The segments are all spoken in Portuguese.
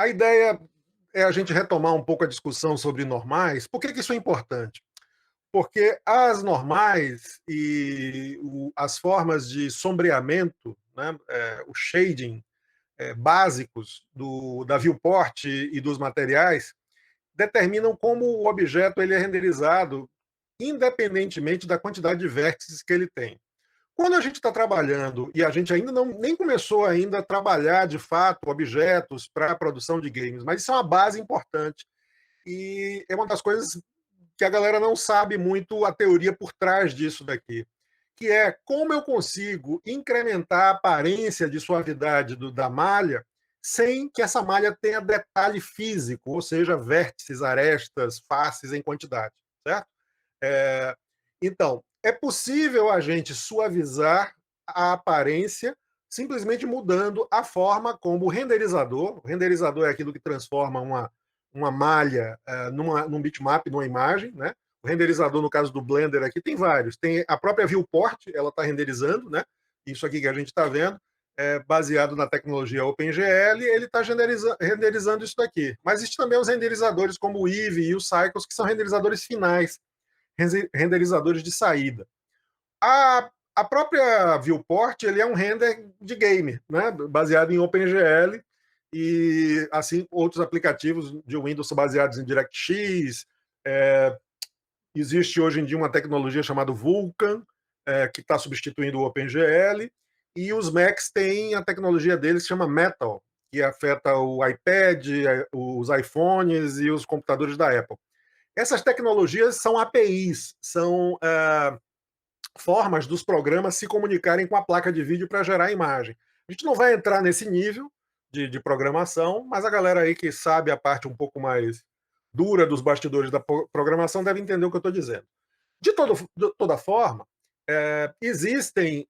A ideia é a gente retomar um pouco a discussão sobre normais. Por que isso é importante? Porque as normais e as formas de sombreamento, né, o shading básicos da viewport e dos materiais, determinam como o objeto ele é renderizado, independentemente da quantidade de vértices que ele tem. Quando a gente está trabalhando e a gente ainda nem começou ainda a trabalhar de fato objetos para a produção de games, mas isso é uma base importante e é uma das coisas que a galera não sabe muito a teoria por trás disso daqui, que é como eu consigo incrementar a aparência de suavidade da malha sem que essa malha tenha detalhe físico, ou seja, vértices, arestas, faces em quantidade, certo? Então, é possível a gente suavizar a aparência simplesmente mudando a forma como o renderizador é aquilo que transforma uma malha num bitmap, numa imagem, né? O renderizador, no caso do Blender aqui, tem vários. Tem a própria viewport, ela está renderizando, né? Isso aqui que a gente está vendo, baseado na tecnologia OpenGL, ele está renderizando isso daqui. Mas existem também os renderizadores como o Eevee e o Cycles, que são renderizadores finais, renderizadores de saída. A própria Viewport ele é um render de game, né? Baseado em OpenGL e assim outros aplicativos de Windows são baseados em DirectX. Existe hoje em dia uma tecnologia chamada Vulkan, que está substituindo o OpenGL, e os Macs têm a tecnologia deles que chama Metal, que afeta o iPad, os iPhones e os computadores da Apple. Essas tecnologias são APIs, são formas dos programas se comunicarem com a placa de vídeo para gerar imagem. A gente não vai entrar nesse nível de programação, mas a galera aí que sabe a parte um pouco mais dura dos bastidores da programação deve entender o que eu estou dizendo. De toda forma, existem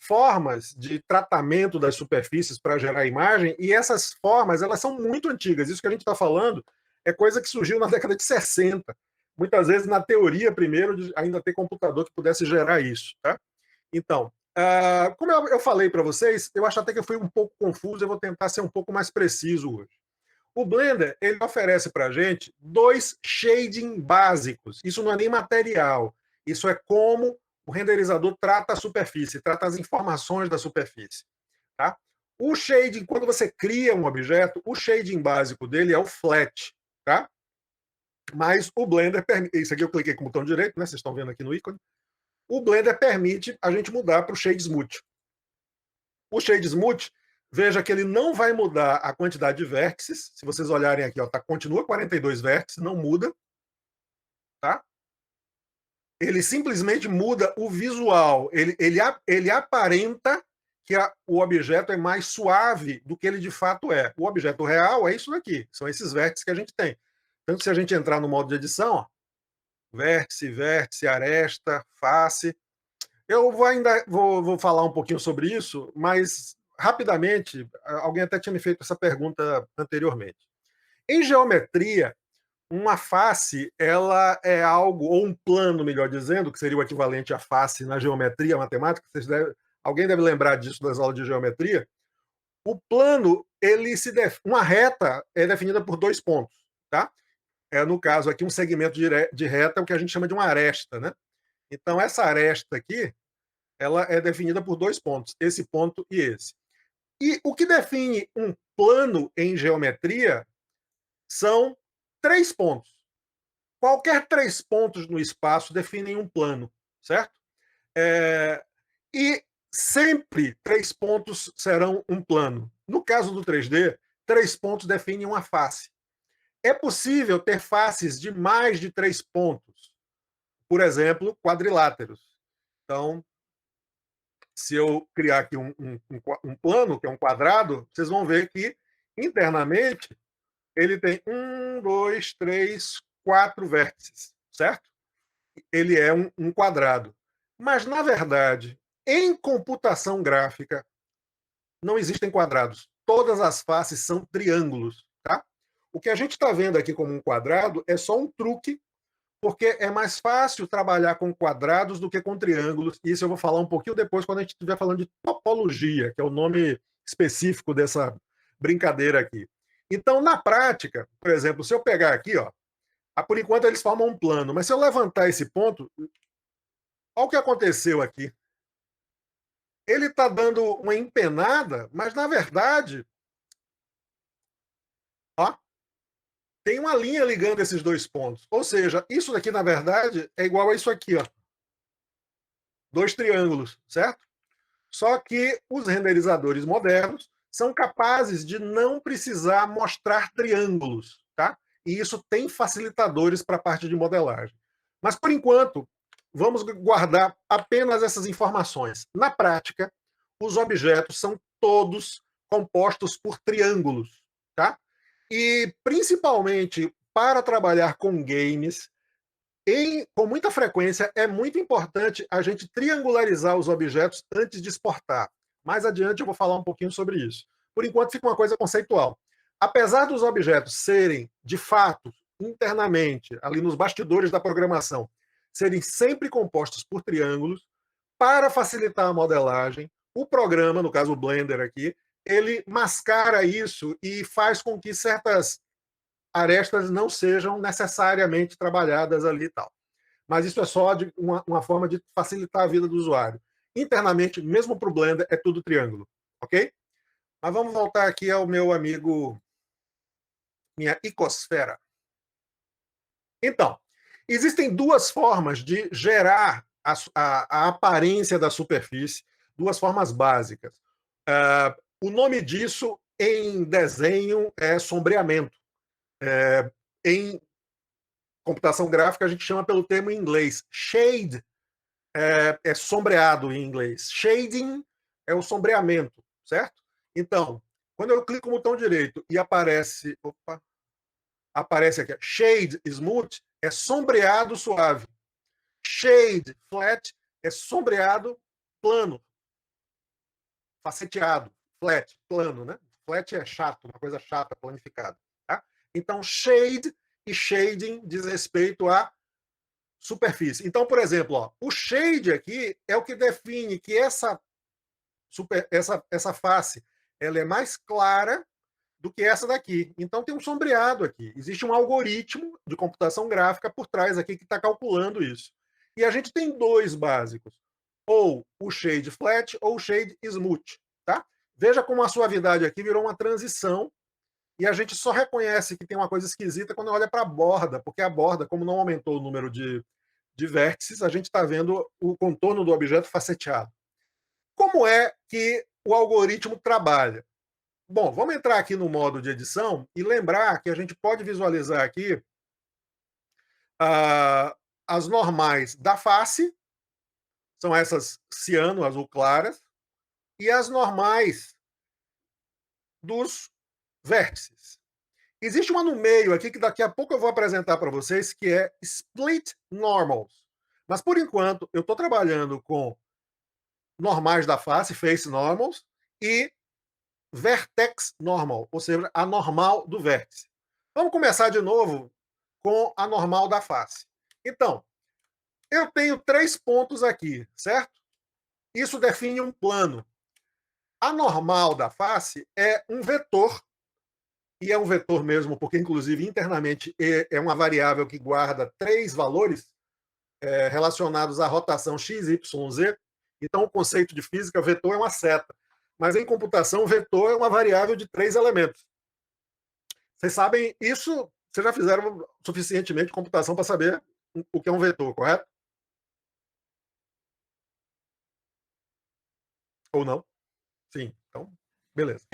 formas de tratamento das superfícies para gerar imagem, e essas formas elas são muito antigas. Isso que a gente está falando é coisa que surgiu na década de 60. Muitas vezes, na teoria, primeiro, de ainda ter computador que pudesse gerar isso. Tá? Então, como eu falei para vocês, eu acho até que eu fui um pouco confuso, eu vou tentar ser um pouco mais preciso hoje. O Blender ele oferece para a gente dois shading básicos. Isso não é nem material. Isso é como o renderizador trata a superfície, trata as informações da superfície. Tá? O shading, quando você cria um objeto, o shading básico dele é o flat. Tá? Mas o Blender permite. Isso aqui eu cliquei com o botão direito, né? Vocês estão vendo aqui no ícone. O Blender permite a gente mudar para o Shade Smooth. O Shade Smooth, veja que ele não vai mudar a quantidade de vértices. Se vocês olharem aqui, ó, continua 42 vértices, não muda. Tá? Ele simplesmente muda o visual. Ele aparenta que o objeto é mais suave do que ele de fato é. O objeto real é isso daqui. São esses vértices que a gente tem. Tanto se a gente entrar no modo de edição, ó, vértice, vértice, aresta, face. Eu vou falar um pouquinho sobre isso, mas rapidamente, alguém até tinha me feito essa pergunta anteriormente. Em geometria, uma face, ela é algo, ou um plano, melhor dizendo, que seria o equivalente à face na geometria matemática, alguém deve lembrar disso das aulas de geometria. O plano, uma reta é definida por dois pontos, tá? No caso aqui, um segmento de reta é o que a gente chama de uma aresta, né? Então, essa aresta aqui, ela é definida por dois pontos, esse ponto e esse. E o que define um plano em geometria são três pontos. Qualquer três pontos no espaço definem um plano, certo? E sempre três pontos serão um plano. No caso do 3D, três pontos definem uma face. É possível ter faces de mais de três pontos. Por exemplo, quadriláteros. Então, se eu criar aqui um plano, que é um quadrado, vocês vão ver que internamente ele tem um, dois, três, quatro vértices, certo? Ele é um quadrado. Mas, na verdade, em computação gráfica, não existem quadrados. Todas as faces são triângulos. Tá? O que a gente está vendo aqui como um quadrado é só um truque, porque é mais fácil trabalhar com quadrados do que com triângulos. Isso eu vou falar um pouquinho depois, quando a gente estiver falando de topologia, que é o nome específico dessa brincadeira aqui. Então, na prática, por exemplo, se eu pegar aqui, ó, por enquanto eles formam um plano, mas se eu levantar esse ponto, olha o que aconteceu aqui. Ele está dando uma empenada, mas na verdade, ó, tem uma linha ligando esses dois pontos. Ou seja, isso daqui, na verdade, é igual a isso aqui, ó. Dois triângulos, certo? Só que os renderizadores modernos são capazes de não precisar mostrar triângulos, tá? E isso tem facilitadores para a parte de modelagem. Mas, por enquanto, vamos guardar apenas essas informações. Na prática, os objetos são todos compostos por triângulos, tá? E, principalmente, para trabalhar com games, com muita frequência, é muito importante a gente triangularizar os objetos antes de exportar. Mais adiante eu vou falar um pouquinho sobre isso. Por enquanto, fica uma coisa conceitual. Apesar dos objetos serem, de fato, internamente, ali nos bastidores da programação, serem sempre compostos por triângulos, para facilitar a modelagem, o programa, no caso o Blender aqui, ele mascara isso e faz com que certas arestas não sejam necessariamente trabalhadas ali e tal. Mas isso é só de uma forma de facilitar a vida do usuário. Internamente, mesmo para o Blender, é tudo triângulo, ok? Mas vamos voltar aqui ao meu amigo, minha icosfera. Então, existem duas formas de gerar a aparência da superfície, duas formas básicas. O nome disso em desenho é sombreamento. Em computação gráfica, a gente chama pelo termo em inglês. Shade é sombreado em inglês. Shading é o sombreamento, certo? Então, quando eu clico no botão direito e aparece aqui, Shade Smooth, é sombreado suave. Shade Flat é sombreado plano, faceteado. Flat, plano, né? Flat é chato, uma coisa chata, planificada. Tá? Então, shade e shading diz respeito à superfície. Então, por exemplo, ó, o shade aqui é o que define que essa face ela é mais clara do que essa daqui. Então tem um sombreado aqui. Existe um algoritmo de computação gráfica por trás aqui que está calculando isso. E a gente tem dois básicos, ou o shade flat ou o shade smooth. Tá? Veja como a suavidade aqui virou uma transição e a gente só reconhece que tem uma coisa esquisita quando olha para a borda, porque a borda, como não aumentou o número de vértices, a gente está vendo o contorno do objeto faceteado. Como é que o algoritmo trabalha? Bom, vamos entrar aqui no modo de edição e lembrar que a gente pode visualizar aqui as normais da face, são essas ciano, azul claras, e as normais dos vértices. Existe uma no meio aqui que daqui a pouco eu vou apresentar para vocês, que é Split Normals. Mas, por enquanto, eu estou trabalhando com normais da face, Face Normals, e Vertex Normal, ou seja, a normal do vértice. Vamos começar de novo com a normal da face. Então, eu tenho 3 pontos aqui, certo? Isso define um plano. A normal da face é um vetor, e é um vetor mesmo, porque, inclusive, internamente é uma variável que guarda 3 valores relacionados à rotação x, y, z. Então, o conceito de física, vetor é uma seta. Mas em computação, vetor é uma variável de 3 elementos. Vocês sabem isso, vocês já fizeram suficientemente computação para saber o que é um vetor, correto? Ou não? Sim, então, beleza.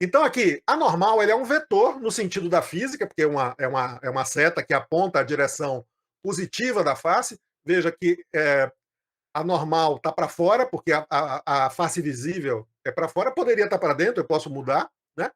Então, aqui, a normal ele é um vetor no sentido da física, porque é uma seta que aponta a direção positiva da face. Veja que a normal está para fora, porque a face visível é para fora, poderia estar para dentro, eu posso mudar, né?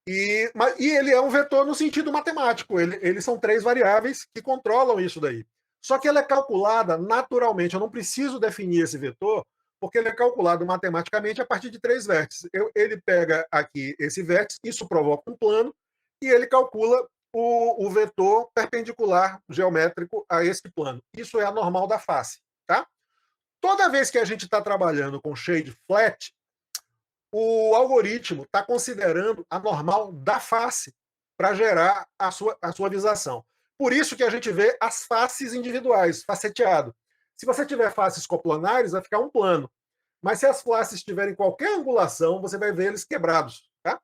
E ele é um vetor no sentido matemático. Eles são 3 variáveis que controlam isso daí. Só que ela é calculada naturalmente. Eu não preciso definir esse vetor, porque ele é calculado matematicamente a partir de 3 vértices. Ele pega aqui esse vértice, isso provoca um plano, e ele calcula o vetor perpendicular geométrico a esse plano. Isso é a normal da face. Tá? Toda vez que a gente está trabalhando com shade flat, o algoritmo está considerando a normal da face para gerar a sua visação. Por isso que a gente vê as faces individuais, faceteado. Se você tiver faces coplanares, vai ficar um plano. Mas se as faces tiverem qualquer angulação, você vai ver eles quebrados. Tá?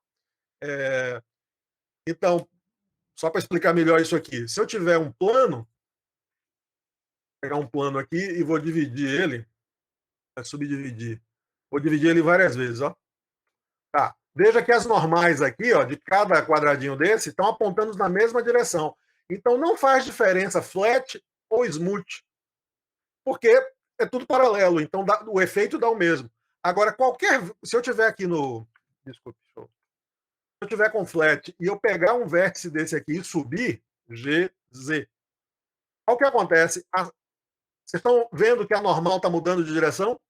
Então, só para explicar melhor isso aqui, se eu tiver um plano, vou pegar um plano aqui e vou dividir ele, subdividir. Vou dividir ele várias vezes. Ó. Tá. Veja que as normais aqui, ó, de cada quadradinho desse, estão apontando na mesma direção. Então não faz diferença flat ou smooth, porque é tudo paralelo. Então o efeito dá o mesmo. Agora, se eu tiver aqui no. Desculpe, se eu tiver com flat e eu pegar um vértice desse aqui e subir, GZ, o que acontece? Vocês estão vendo que a normal está mudando de direção?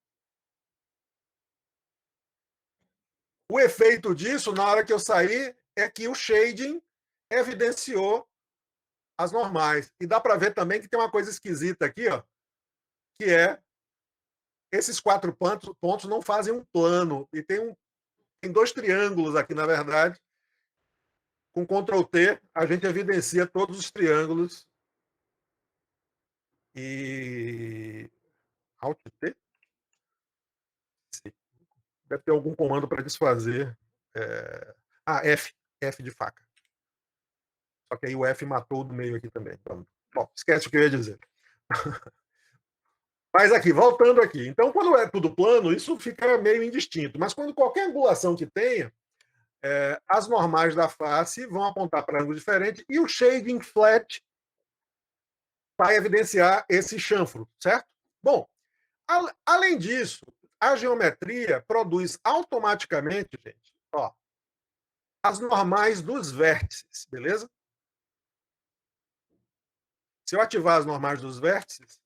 O efeito disso, na hora que eu sair, é que o shading evidenciou as normais. E dá para ver também que tem uma coisa esquisita aqui, ó, que é esses 4 pontos não fazem um plano. E tem 2 triângulos aqui, na verdade. Com Ctrl T, a gente evidencia todos os triângulos. E. Alt T? Deve ter algum comando para desfazer. F. F de faca. Só que aí o F matou do meio aqui também. Então, bom, esquece o que eu ia dizer. Mas aqui, voltando aqui. Então, quando é tudo plano, isso fica meio indistinto. Mas quando qualquer angulação que tenha, as normais da face vão apontar para ângulo diferente e o shading flat vai evidenciar esse chanfro, certo? Bom, além disso, a geometria produz automaticamente, gente, ó, as normais dos vértices, beleza? Se eu ativar as normais dos vértices,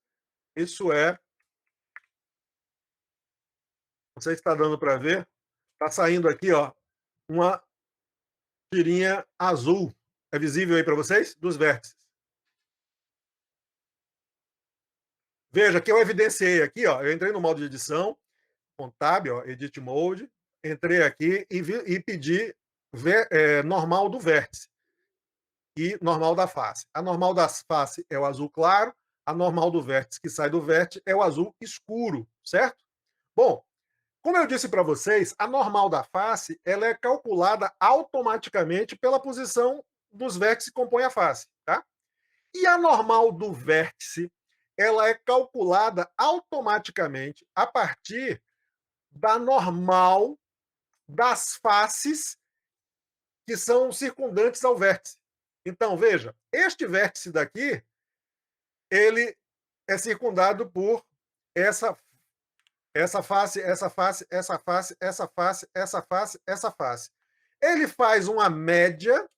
isso não sei se está dando para ver, está saindo aqui, ó, uma tirinha azul. É visível aí para vocês? Dos vértices. Veja que eu evidenciei aqui, ó, eu entrei no modo de edição, com tab, ó, Edit Mode, entrei aqui e pedi normal do vértice e normal da face. A normal da face é o azul claro, a normal do vértice que sai do vértice é o azul escuro, certo? Bom, como eu disse para vocês, a normal da face ela é calculada automaticamente pela posição dos vértices que compõem a face, tá? E a normal do vértice ela é calculada automaticamente a partir da normal das faces que são circundantes ao vértice. Então, veja, este vértice daqui, ele é circundado por essa face, essa face, essa face, essa face, essa face, essa face. Ele faz uma média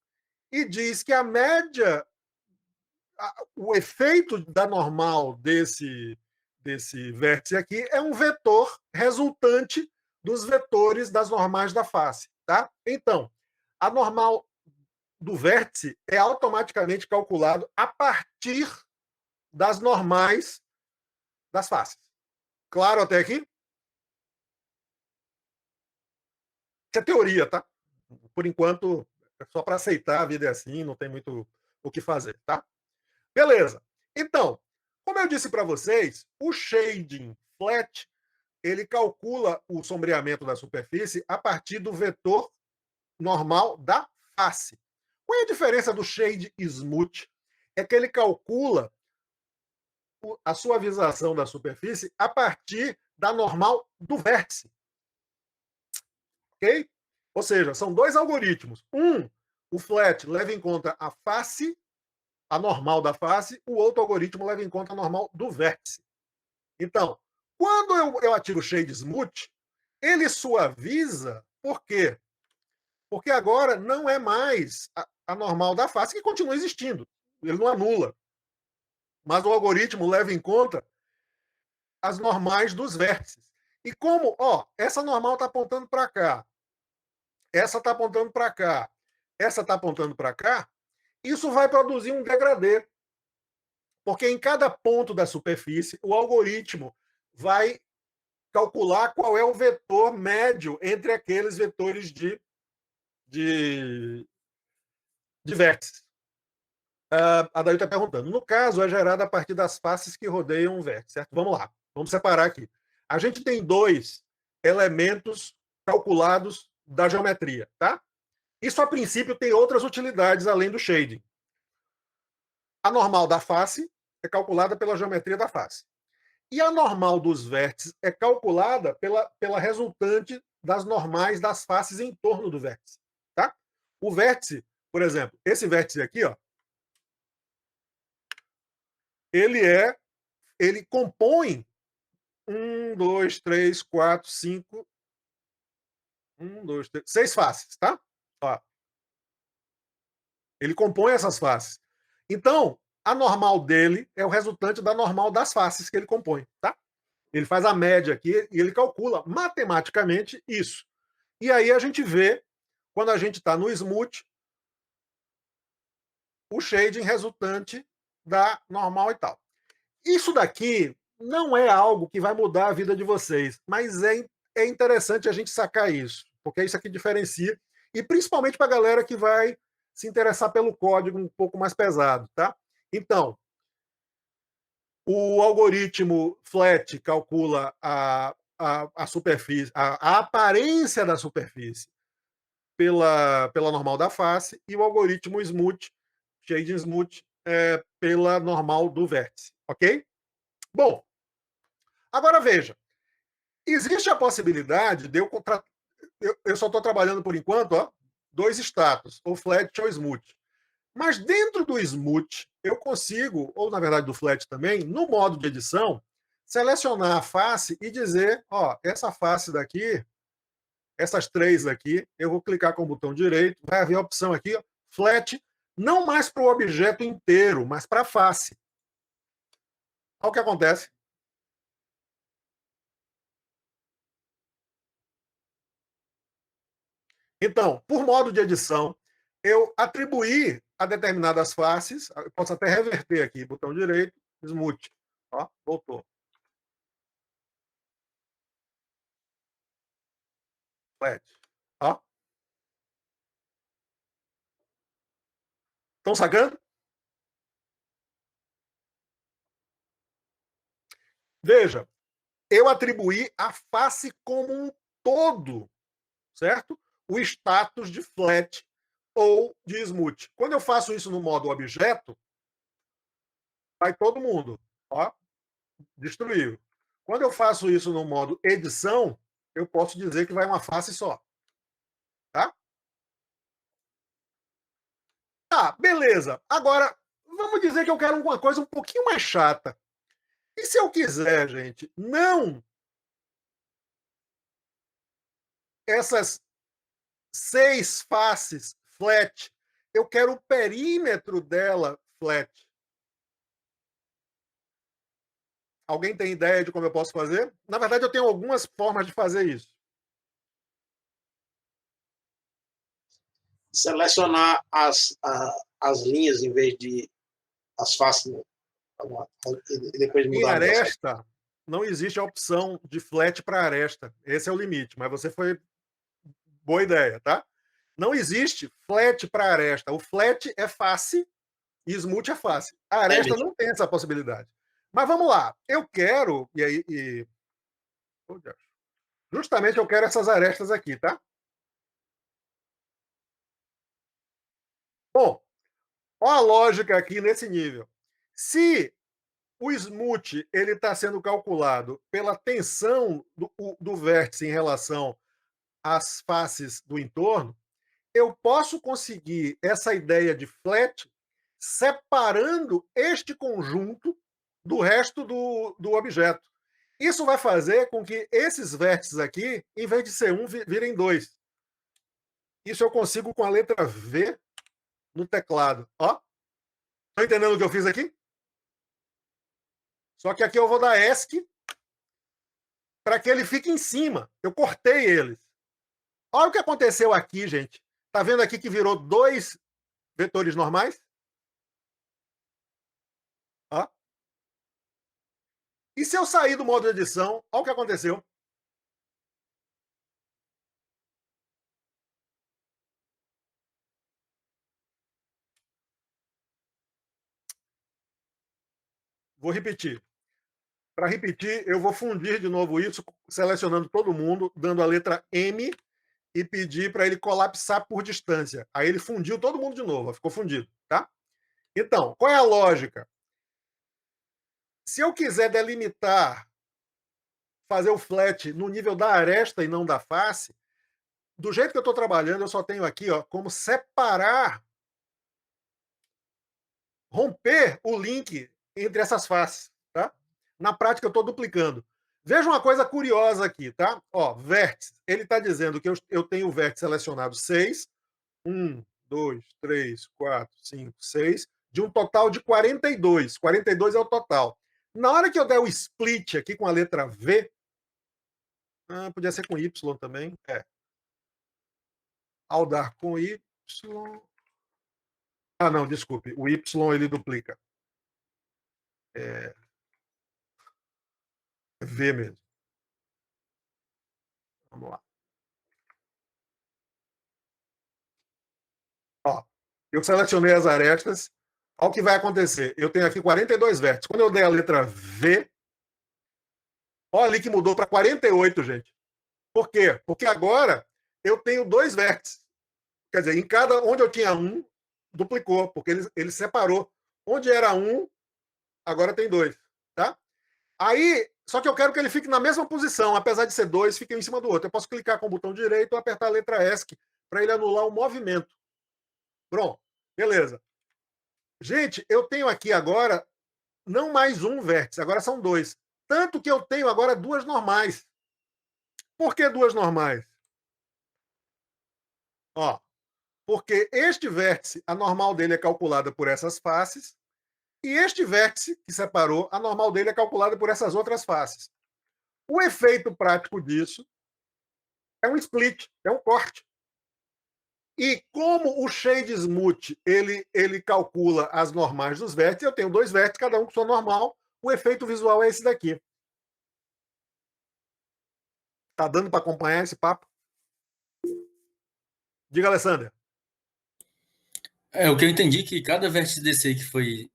e diz que a média, o efeito da normal desse vértice aqui é um vetor resultante dos vetores das normais da face, tá? Então, a normal do vértice é automaticamente calculado a partir das normais das faces. Claro até aqui? Isso é teoria, tá? Por enquanto, é só para aceitar, a vida é assim, não tem muito o que fazer, tá? Beleza. Então, como eu disse para vocês, o shading flat ele calcula o sombreamento da superfície a partir do vetor normal da face. Qual é a diferença do shade smooth? É que ele calcula a suavização da superfície a partir da normal do vértice. Ok? Ou seja, são 2 algoritmos. O flat leva em conta a face, a normal da face, o outro algoritmo leva em conta a normal do vértice. Então, quando eu atiro o shade smooth, ele suaviza, por quê? Porque agora não é mais a normal da face, que continua existindo. Ele não anula. Mas o algoritmo leva em conta as normais dos vértices. E como, ó, essa normal está apontando para cá, essa está apontando para cá, essa está apontando para cá, isso vai produzir um degradê. Porque em cada ponto da superfície, o algoritmo vai calcular qual é o vetor médio entre aqueles vetores de, de vértices. A Daí está perguntando. No caso, é gerada a partir das faces que rodeiam o vértice, certo? Vamos lá. Vamos separar aqui. A gente tem dois elementos calculados da geometria, tá? Isso, a princípio, tem outras utilidades além do shading. A normal da face é calculada pela geometria da face. E a normal dos vértices é calculada pela resultante das normais das faces em torno do vértice. Tá? O vértice, por exemplo, esse vértice aqui, ó, ele compõe 6 faces, tá? Ó, ele compõe essas faces. Então, a normal dele é o resultante da normal das faces que ele compõe, tá? Ele faz a média aqui e ele calcula matematicamente isso. E aí a gente vê, quando a gente está no smooth, o shading resultante da normal e tal. Isso daqui não é algo que vai mudar a vida de vocês, mas é interessante a gente sacar isso, porque isso aqui diferencia, e principalmente para a galera que vai se interessar pelo código um pouco mais pesado, tá? Então, o algoritmo flat calcula a superfície, a aparência da superfície pela normal da face, e o algoritmo smooth, shading smooth, pela normal do vértice, ok? Bom, agora veja, existe a possibilidade de eu só estou trabalhando por enquanto, ó, dois status, ou flat ou smooth. Mas dentro do smooth, eu consigo, ou na verdade do flat também, no modo de edição, selecionar a face e dizer, ó, essa face daqui, essas três aqui, eu vou clicar com o botão direito, vai haver a opção aqui, ó, flat, não mais para o objeto inteiro, mas para a face. Olha o que acontece. Então, por modo de edição, eu atribuí a determinadas faces, eu posso até reverter aqui, botão direito, smooth. Ó, voltou. Flat. Ó. Estão sacando? Veja, eu atribuí a face como um todo, certo? O status de flat ou de smooth. Quando eu faço isso no modo objeto, vai todo mundo. Ó, destruiu. Quando eu faço isso no modo edição, eu posso dizer que vai uma face só. Tá? Tá, beleza. Agora, vamos dizer que eu quero uma coisa um pouquinho mais chata. E se eu quiser, gente, não essas 6 faces flat, eu quero o perímetro dela flat. Alguém tem ideia de como eu posso fazer? Na verdade, eu tenho algumas formas de fazer isso. Selecionar as linhas em vez de as faces, e depois Em mudar. aresta, não existe a opção de flat para aresta. Esse é o limite, mas você foi boa ideia, tá? Não existe flat para aresta. O flat é face e smooth é face. A aresta não tem essa possibilidade. Mas vamos lá. Eu quero, e aí. Justamente eu quero essas arestas aqui, tá? Bom, olha a lógica aqui nesse nível. Se o smooth ele está sendo calculado pela tensão do vértice em relação às faces do entorno, eu posso conseguir essa ideia de flat separando este conjunto do resto do objeto. Isso vai fazer com que esses vértices aqui, em vez de ser um, virem dois. Isso eu consigo com a letra V no teclado. Ó, estão entendendo o que eu fiz aqui? Só que aqui eu vou dar ESC para que ele fique em cima. Eu cortei eles. Olha o que aconteceu aqui, gente. Tá vendo aqui que virou dois vetores normais? Ó. E se eu sair do modo de edição, olha o que aconteceu. Vou repetir. Para repetir, eu vou fundir de novo isso, selecionando todo mundo, dando a letra M e pedir para ele colapsar por distância. Aí ele fundiu todo mundo de novo, ficou fundido, tá? Então, qual é a lógica? Se eu quiser delimitar, fazer o flat no nível da aresta e não da face, do jeito que eu estou trabalhando, eu só tenho aqui como separar, romper o link entre essas faces, tá? Na prática, eu estou duplicando. Veja uma coisa curiosa aqui, tá? Vértice. Ele está dizendo que eu tenho o vértice selecionado 6, 1, 2, 3, 4, 5, 6, de um total de 42. 42 é o total. Na hora que eu der o split aqui com a letra V, podia ser com Y também. Ao dar com Y. Não, desculpe. O Y ele duplica. V mesmo. Vamos lá. Eu selecionei as arestas. Olha o que vai acontecer. Eu tenho aqui 42 vértices. Quando eu der a letra V, olha ali que mudou para 48, gente. Por quê? Porque agora eu tenho 2 vértices. Quer dizer, em cada onde eu tinha 1, duplicou, porque ele separou. Onde era 1, agora tem 2. Tá? Aí, só que eu quero que ele fique na mesma posição, apesar de ser 2, fique um em cima do outro. Eu posso clicar com o botão direito ou apertar a letra ESC para ele anular o movimento. Pronto, beleza. Gente, eu tenho aqui agora não mais um vértice, agora são 2. Tanto que eu tenho agora 2 normais. Por que 2 normais? Porque este vértice, a normal dele é calculada por essas faces, e este vértice que separou, a normal dele é calculada por essas outras faces. O efeito prático disso é um split, é um corte. E como o shade smooth ele calcula as normais dos vértices, eu tenho 2 vértices, cada um com sua normal, o efeito visual é esse daqui. Tá dando para acompanhar esse papo? Diga, Alessandra. O que eu entendi que cada vértice desse que foi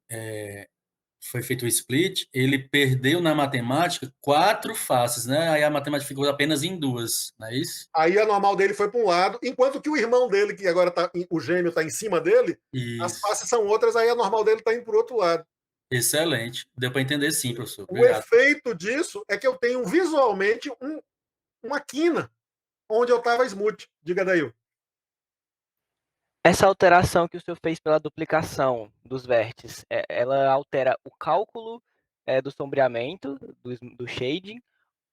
feito o split, ele perdeu na matemática 4 faces, né? Aí a matemática ficou apenas em 2, não é isso? Aí a normal dele foi para um lado, enquanto que o irmão dele, que agora o gêmeo está em cima dele, as faces são outras, aí a normal dele está indo para o outro lado. Excelente. Deu para entender sim, professor. Obrigado. O efeito disso é que eu tenho visualmente uma quina onde eu estava smooth. Diga daí. Essa alteração que o senhor fez pela duplicação dos vértices, ela altera o cálculo do sombreamento, do shading,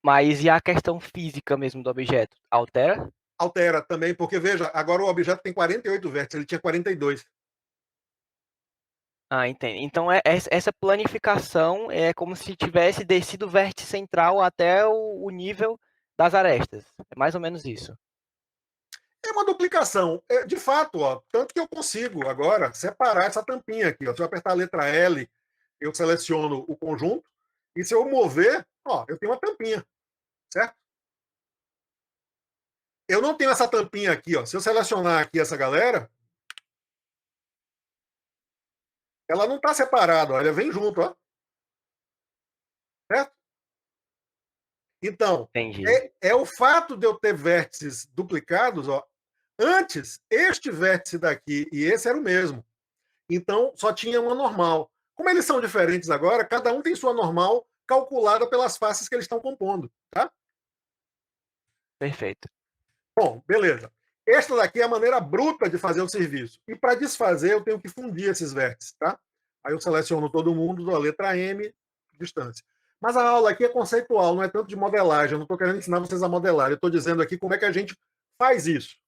mas e a questão física mesmo do objeto? Altera? Altera também, porque veja, agora o objeto tem 48 vértices, ele tinha 42. Entendo. Então, essa planificação é como se tivesse descido o vértice central até o nível das arestas. É mais ou menos isso. É uma duplicação. De fato, tanto que eu consigo agora separar essa tampinha aqui. Se eu apertar a letra L, eu seleciono o conjunto, e se eu mover, eu tenho uma tampinha, certo? Eu não tenho essa tampinha aqui. Se eu selecionar aqui essa galera, ela não está separada, ela vem junto. Certo? Então, é o fato de eu ter vértices duplicados. Antes, este vértice daqui e esse era o mesmo. Então, só tinha uma normal. Como eles são diferentes agora, cada um tem sua normal calculada pelas faces que eles estão compondo. Tá? Perfeito. Bom, beleza. Esta daqui é a maneira bruta de fazer o serviço. E para desfazer, eu tenho que fundir esses vértices. Tá? Aí eu seleciono todo mundo, dou a letra M, distância. Mas a aula aqui é conceitual, não é tanto de modelagem. Eu não estou querendo ensinar vocês a modelar. Eu estou dizendo aqui como é que a gente faz isso.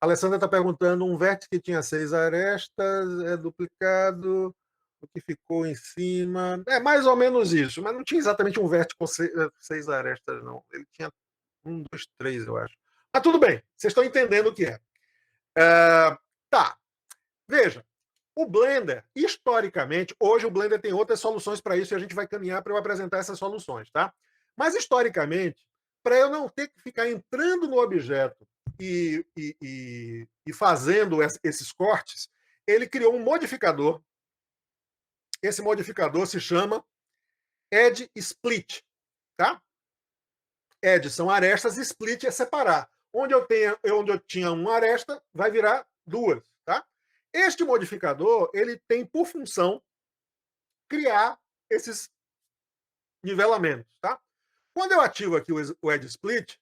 A Alessandra está perguntando, um vértice que tinha 6 arestas é duplicado, o que ficou em cima... É mais ou menos isso, mas não tinha exatamente um vértice com 6 arestas, não. Ele tinha 1, 2, 3, eu acho. Mas tudo bem, vocês estão entendendo o que é. Tá, veja. O Blender, historicamente, hoje o Blender tem outras soluções para isso e a gente vai caminhar para eu apresentar essas soluções, tá? Mas, historicamente, para eu não ter que ficar entrando no objeto e fazendo esses cortes, ele criou um modificador. Esse modificador se chama edge split, tá? Edge são arestas, split é separar. Onde eu tinha uma aresta, vai virar duas, tá? Este modificador, ele tem por função criar esses nivelamentos, tá? Quando eu ativo aqui o edge split,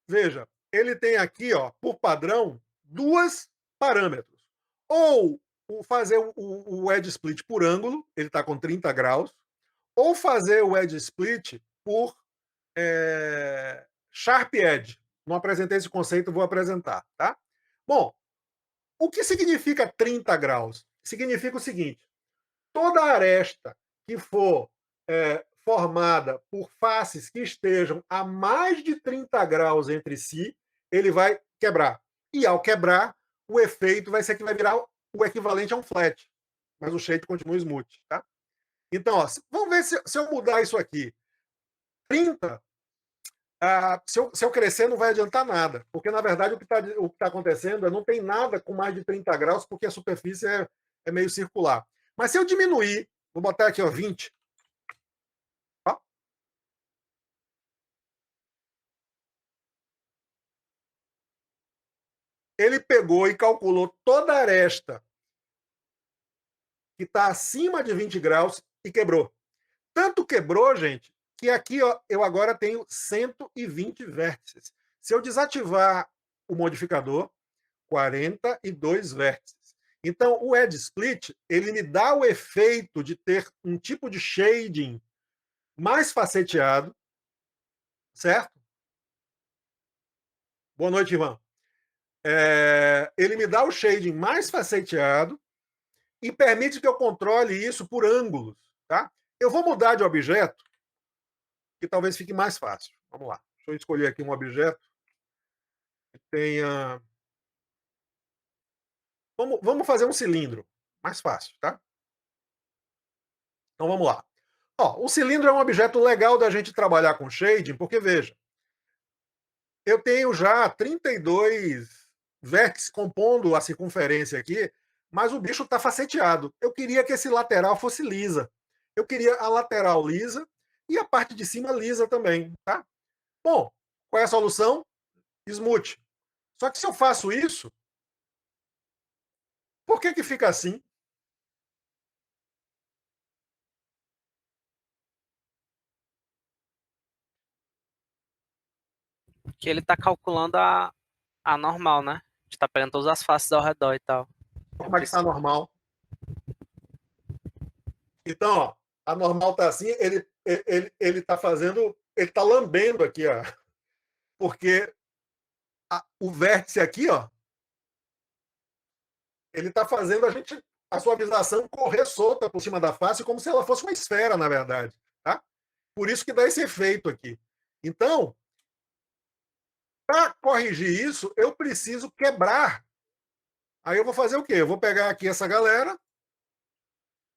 veja, ele tem aqui, ó, por padrão, dois parâmetros. Ou fazer o edge split por ângulo, ele está com 30 graus, ou fazer o edge split por sharp edge. Não apresentei esse conceito, vou apresentar, tá? Bom, o que significa 30 graus? Significa o seguinte: toda aresta que for formada por faces que estejam a mais de 30 graus entre si, ele vai quebrar. E ao quebrar, o efeito vai ser que vai virar o equivalente a um flat. Mas o shape continua smooth, tá? Então, ó, vamos ver se eu mudar isso aqui. 30, se eu crescer, não vai adiantar nada. Porque, na verdade, o que está acontecendo não tem nada com mais de 30 graus, porque a superfície é meio circular. Mas se eu diminuir, vou botar aqui, ó, 20. Ó. Ele pegou e calculou toda a aresta que está acima de 20 graus e quebrou. Tanto quebrou, gente, que aqui, ó, eu agora tenho 120 vértices. Se eu desativar o modificador, 42 vértices. Então, o edge split, ele me dá o efeito de ter um tipo de shading mais faceteado, certo? Boa noite, Ivan. Ele me dá o shading mais faceteado e permite que eu controle isso por ângulos, tá? Eu vou mudar de objeto, que talvez fique mais fácil. Vamos lá. Deixa eu escolher aqui um objeto que tenha... Vamos fazer um cilindro. Mais fácil, tá? Então vamos lá. Ó, o cilindro é um objeto legal da gente trabalhar com shading, porque, veja, eu tenho já 32 vértices compondo a circunferência aqui, mas o bicho está faceteado. Eu queria que esse lateral fosse lisa. Eu queria a lateral lisa e a parte de cima lisa também, tá? Bom, qual é a solução? Smooth. Só que se eu faço isso, por que fica assim? Que ele tá calculando a normal, né? A gente tá pegando todas as faces ao redor e tal. Como é que está normal? Então, ó, a normal está assim, ele está fazendo, ele está lambendo aqui, ó, porque o vértice aqui, ó, ele está fazendo a suavização correr solta por cima da face, como se ela fosse uma esfera, na verdade, tá? Por isso que dá esse efeito aqui. Então, para corrigir isso, eu preciso quebrar. Aí eu vou fazer o quê? Eu vou pegar aqui essa galera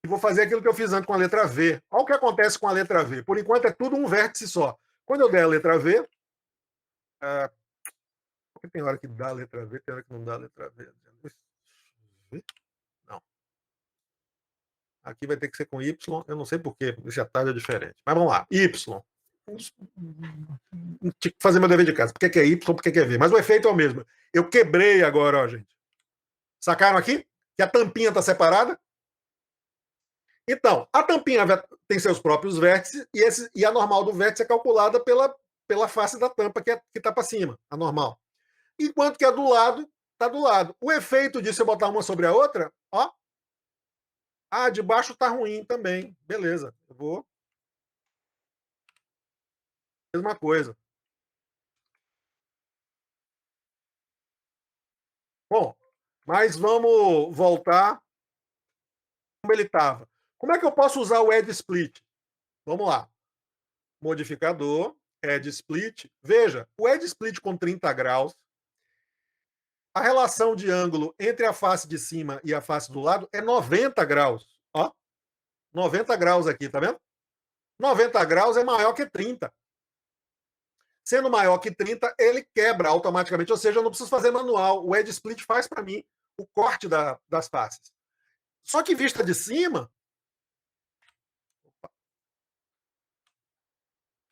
e vou fazer aquilo que eu fiz antes com a letra V. Olha o que acontece com a letra V. Por enquanto é tudo um vértice só. Quando eu der a letra V, porque tem hora que dá a letra V, tem hora que não dá a letra V. Não. Aqui vai ter que ser com Y, eu não sei porquê, esse atalho é diferente. Mas vamos lá, Y. Tinha que fazer meu dever de casa. Por que é Y, por que é V? Mas o efeito é o mesmo. Eu quebrei agora, ó, gente. Sacaram aqui? Que a tampinha está separada? Então, a tampinha tem seus próprios vértices e a normal do vértice é calculada pela face da tampa que está para cima, a normal. Enquanto que a do lado está do lado. O efeito disso é botar uma sobre a outra, ó. Ah, de baixo está ruim também. Beleza, eu vou. Mesma coisa. Bom, mas vamos voltar como ele estava. Como é que eu posso usar o edge split? Vamos lá. Modificador, edge split. Veja, o edge split com 30 graus, a relação de ângulo entre a face de cima e a face do lado é 90 graus. Ó, 90 graus aqui, tá vendo? 90 graus é maior que 30. Sendo maior que 30, ele quebra automaticamente, ou seja, eu não preciso fazer manual. O edge split faz para mim o corte das faces. Só que vista de cima,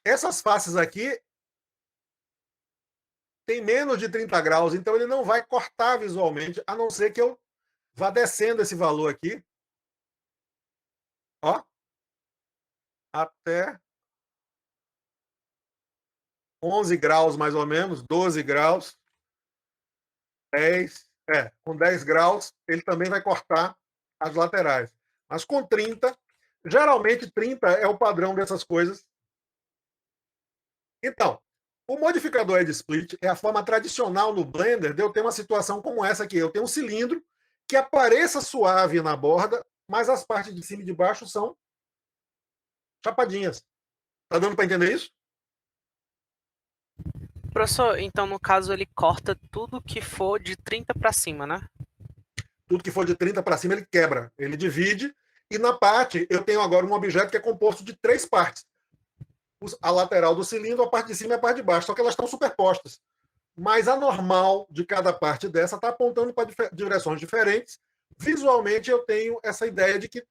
Essas faces aqui tem menos de 30 graus, então ele não vai cortar visualmente, a não ser que eu vá descendo esse valor aqui, ó, até 11 graus mais ou menos, 12 graus, 10, com 10 graus ele também vai cortar as laterais. Mas com 30, geralmente 30 é o padrão dessas coisas. Então, o modificador edge split é a forma tradicional no Blender de eu ter uma situação como essa aqui. Eu tenho um cilindro que apareça suave na borda, mas as partes de cima e de baixo são chapadinhas. Tá dando para entender isso? Professor, então no caso ele corta tudo que for de 30 para cima, né? Tudo que for de 30 para cima ele quebra, ele divide. E na parte, eu tenho agora um objeto que é composto de 3 partes. A lateral do cilindro, a parte de cima e a parte de baixo, só que elas estão superpostas. Mas a normal de cada parte dessa está apontando para direções diferentes. Visualmente, eu tenho essa ideia de que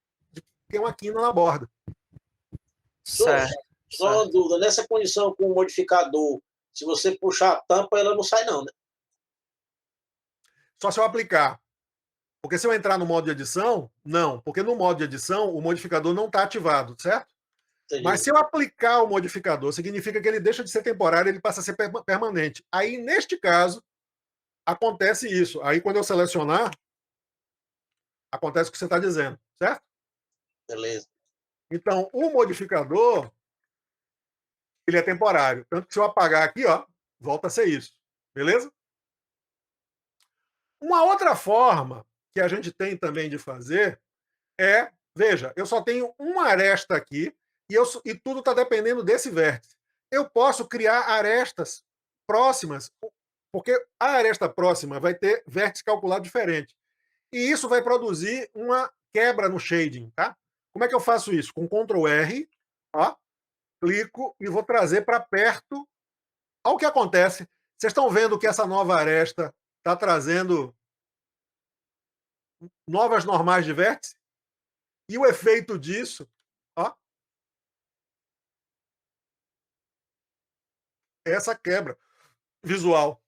tem uma quina na borda. Certo. Só uma dúvida, nessa condição com o modificador, se você puxar a tampa, ela não sai não, né? Só se eu aplicar. Porque se eu entrar no modo de edição, não. Porque no modo de edição, o modificador não está ativado, certo? Entendi. Mas se eu aplicar o modificador, significa que ele deixa de ser temporário, ele passa a ser permanente. Aí, neste caso, acontece isso. Aí, quando eu selecionar, acontece o que você está dizendo, certo? Beleza. Então, o modificador, ele é temporário. Tanto que se eu apagar aqui, ó, volta a ser isso. Beleza? Uma outra forma que a gente tem também de fazer é, veja, eu só tenho uma aresta aqui e tudo está dependendo desse vértice. Eu posso criar arestas próximas, porque a aresta próxima vai ter vértice calculado diferente. E isso vai produzir uma quebra no shading, tá? Como é que eu faço isso? Com Ctrl R, ó, clico e vou trazer para perto. Olha o que acontece. Vocês estão vendo que essa nova aresta está trazendo novas normais de vértice? E o efeito disso, ó, é essa quebra visual.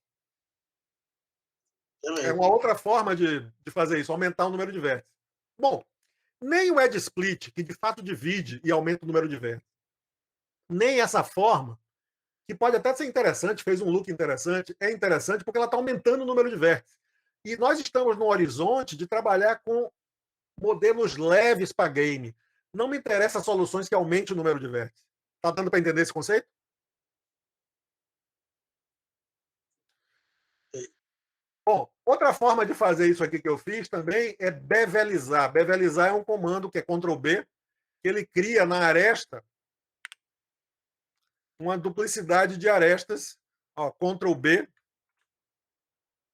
É uma outra forma de fazer isso, aumentar o número de vértices. Bom, nem o edge split, que de fato divide e aumenta o número de vértices, nem essa forma, que pode até ser interessante, fez um look interessante, é interessante porque ela está aumentando o número de vértices. E nós estamos no horizonte de trabalhar com modelos leves para game. Não me interessa soluções que aumentem o número de vértices. Está dando para entender esse conceito? Bom, outra forma de fazer isso aqui que eu fiz também é bevelizar. Bevelizar é um comando que é Ctrl B, que ele cria na aresta uma duplicidade de arestas. Ó, Ctrl B.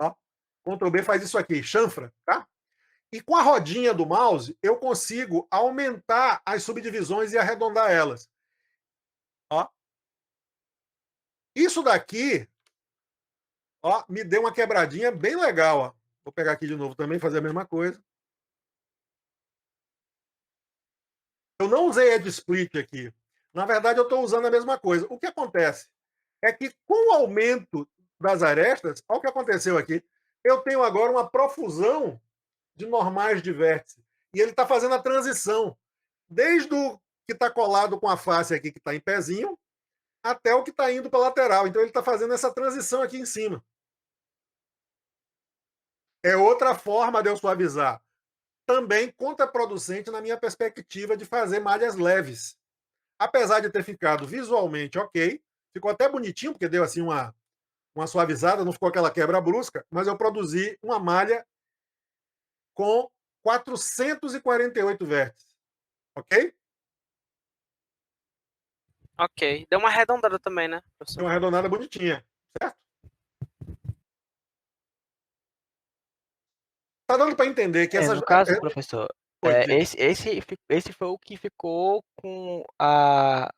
Ó, Ctrl B faz isso aqui, chanfra, tá? E com a rodinha do mouse, eu consigo aumentar as subdivisões e arredondar elas. Ó. Isso daqui, ó, me deu uma quebradinha bem legal. Ó. Vou pegar aqui de novo também, fazer a mesma coisa. Eu não usei Edge Split aqui. Na verdade, eu estou usando a mesma coisa. O que acontece é que, com o aumento das arestas, olha o que aconteceu aqui. Eu tenho agora uma profusão de normais de vértice. E ele está fazendo a transição. Desde o que está colado com a face aqui, que está em pezinho, até o que está indo para a lateral. Então, ele está fazendo essa transição aqui em cima. É outra forma de eu suavizar. Também contraproducente na minha perspectiva de fazer malhas leves. Apesar de ter ficado visualmente ok, ficou até bonitinho, porque deu assim uma suavizada, não ficou aquela quebra brusca, mas eu produzi uma malha com 448 vértices. Ok? Ok. Deu uma arredondada também, né, É professor? uma arredondada bonitinha, certo? Tá dando para entender que essas. No caso, professor, esse foi o que ficou com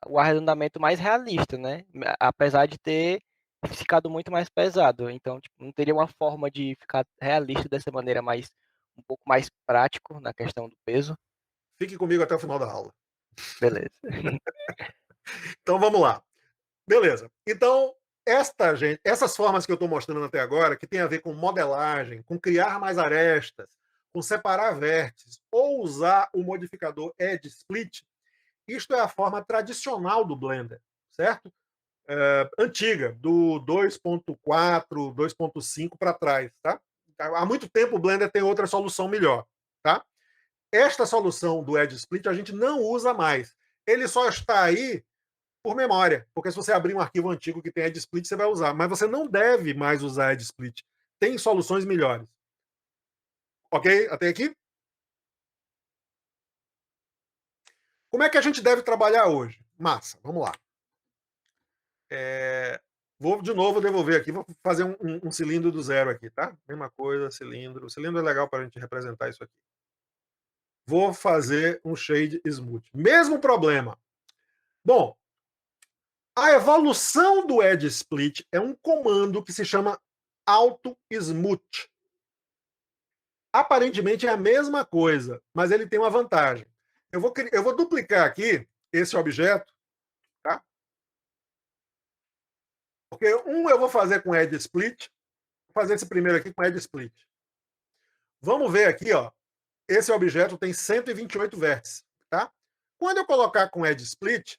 o arredondamento mais realista, né? Apesar de ter ficado muito mais pesado. Então, tipo, não teria uma forma de ficar realista dessa maneira um pouco mais prático na questão do peso. Fique comigo até o final da aula. Beleza. Então vamos lá. Beleza. Então, essas formas que eu estou mostrando até agora, que tem a ver com modelagem, com criar mais arestas, com separar vértices, ou usar o modificador Edge Split, isto é a forma tradicional do Blender, certo? Antiga, do 2.4, 2.5 para trás, tá? Há muito tempo o Blender tem outra solução melhor, tá? Esta solução do Edge Split a gente não usa mais. Ele só está aí por memória, porque se você abrir um arquivo antigo que tem Edge Split, você vai usar, mas você não deve mais usar Edge Split. Tem soluções melhores. Ok? Até aqui? Como é que a gente deve trabalhar hoje? Massa, vamos lá. Vou de novo devolver aqui, vou fazer um cilindro do zero aqui, tá? Mesma coisa, cilindro. O cilindro é legal para a gente representar isso aqui. Vou fazer um shade smooth. Mesmo problema. Bom, a evolução do Edge Split é um comando que se chama Auto Smooth. Aparentemente é a mesma coisa, mas ele tem uma vantagem. Eu vou duplicar aqui esse objeto, tá? Porque eu vou fazer com Edge Split, vou fazer esse primeiro aqui com Edge Split. Vamos ver aqui, ó. Esse objeto tem 128 vértices, tá? Quando eu colocar com Edge Split,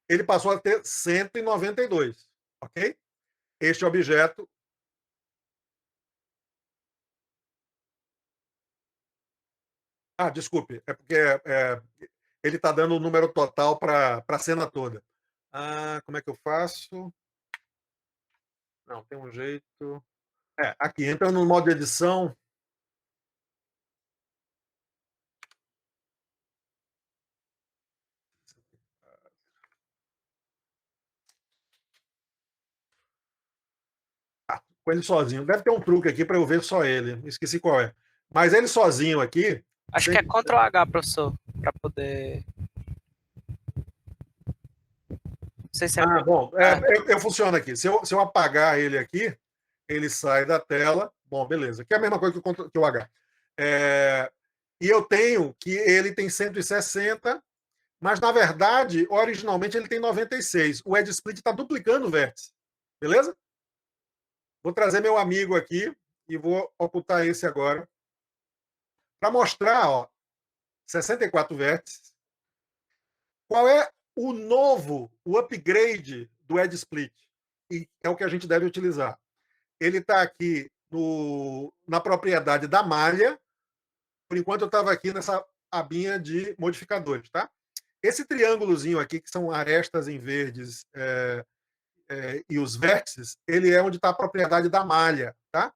ele passou a ter 192, ok? Este objeto desculpe, é porque ele está dando o número total para a cena toda. Como é que eu faço? Não, tem um jeito. Aqui, entra no modo de edição. Com ele sozinho. Deve ter um truque aqui para eu ver só ele. Esqueci qual é. Mas ele sozinho aqui. Acho que é Ctrl H, professor, para poder. Não sei se é. Bom, eu funciono aqui. Se eu apagar ele aqui, ele sai da tela. Bom, beleza. Que é a mesma coisa que o H. E eu tenho que ele tem 160, mas na verdade, originalmente ele tem 96. O Edge Split está duplicando o vértice. Beleza? Vou trazer meu amigo aqui e vou ocultar esse agora. Para mostrar, ó, 64 vértices. Qual é o upgrade do Edge Split? E é o que a gente deve utilizar. Ele está aqui na propriedade da malha. Por enquanto eu estava aqui nessa abinha de modificadores, tá? Esse triângulozinho aqui, que são arestas em verdes e os vértices, ele é onde está a propriedade da malha, tá?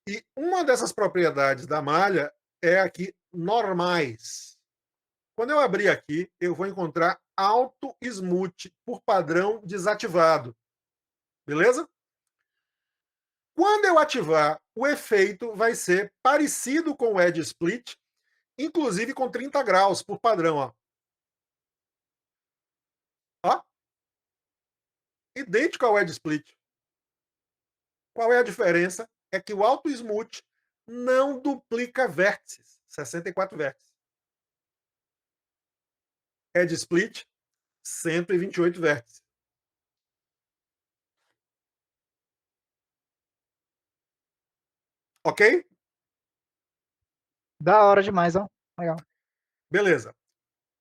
E uma dessas propriedades da malha é aqui, normais. Quando eu abrir aqui, eu vou encontrar Auto Smooth por padrão desativado. Beleza? Quando eu ativar, o efeito vai ser parecido com o Edge Split, inclusive com 30 graus por padrão. Ó. Idêntico ao Edge Split. Qual é a diferença? É que o Auto Smooth não duplica vértices. 64 vértices. Edge Split, 128 vértices. Ok? Da hora demais, ó. Legal. Beleza.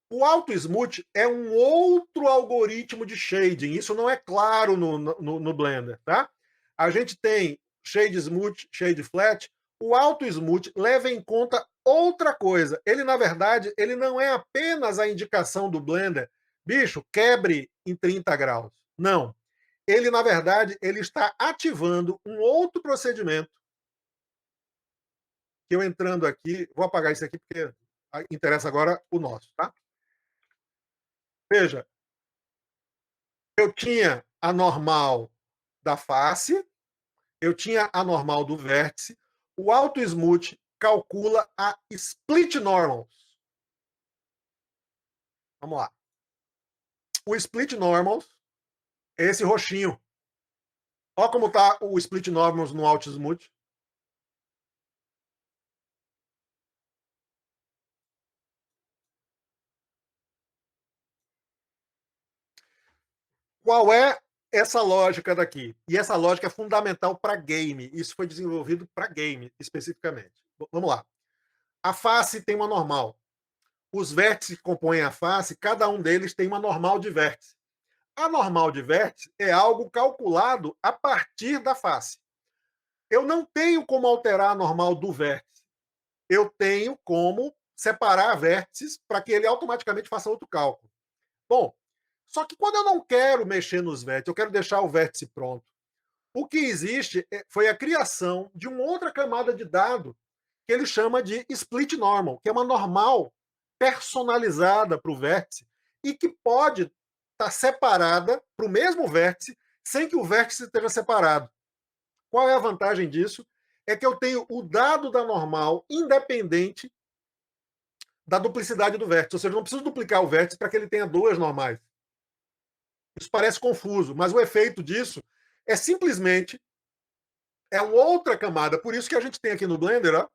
O Auto Smooth é um outro algoritmo de shading. Isso não é claro no Blender, tá? A gente tem Shade Smooth, Shade Flat. O Auto Smooth leva em conta outra coisa. Ele, na verdade, ele não é apenas a indicação do Blender. Bicho, quebre em 30 graus. Não. Ele, na verdade, ele está ativando um outro procedimento. Que eu entrando aqui, vou apagar isso aqui porque interessa agora o nosso, tá? Veja, eu tinha a normal da face, eu tinha a normal do vértice, o Auto Smooth calcula a Split Normals. Vamos lá. O Split Normals é esse roxinho. Olha como está o Split Normals no Auto Smooth. Qual é essa lógica daqui? E essa lógica é fundamental para game. Isso foi desenvolvido para game, especificamente. Vamos lá. A face tem uma normal. Os vértices que compõem a face, cada um deles tem uma normal de vértice. A normal de vértice é algo calculado a partir da face. Eu não tenho como alterar a normal do vértice. Eu tenho como separar vértices para que ele automaticamente faça outro cálculo. Bom, só que quando eu não quero mexer nos vértices, eu quero deixar o vértice pronto. O que existe foi a criação de uma outra camada de dado que ele chama de split normal, que é uma normal personalizada para o vértice e que pode estar separada para o mesmo vértice sem que o vértice esteja separado. Qual é a vantagem disso? É que eu tenho o dado da normal independente da duplicidade do vértice. Ou seja, eu não preciso duplicar o vértice para que ele tenha duas normais. Isso parece confuso, mas o efeito disso é simplesmente uma outra camada. Por isso que a gente tem aqui no Blender, ó,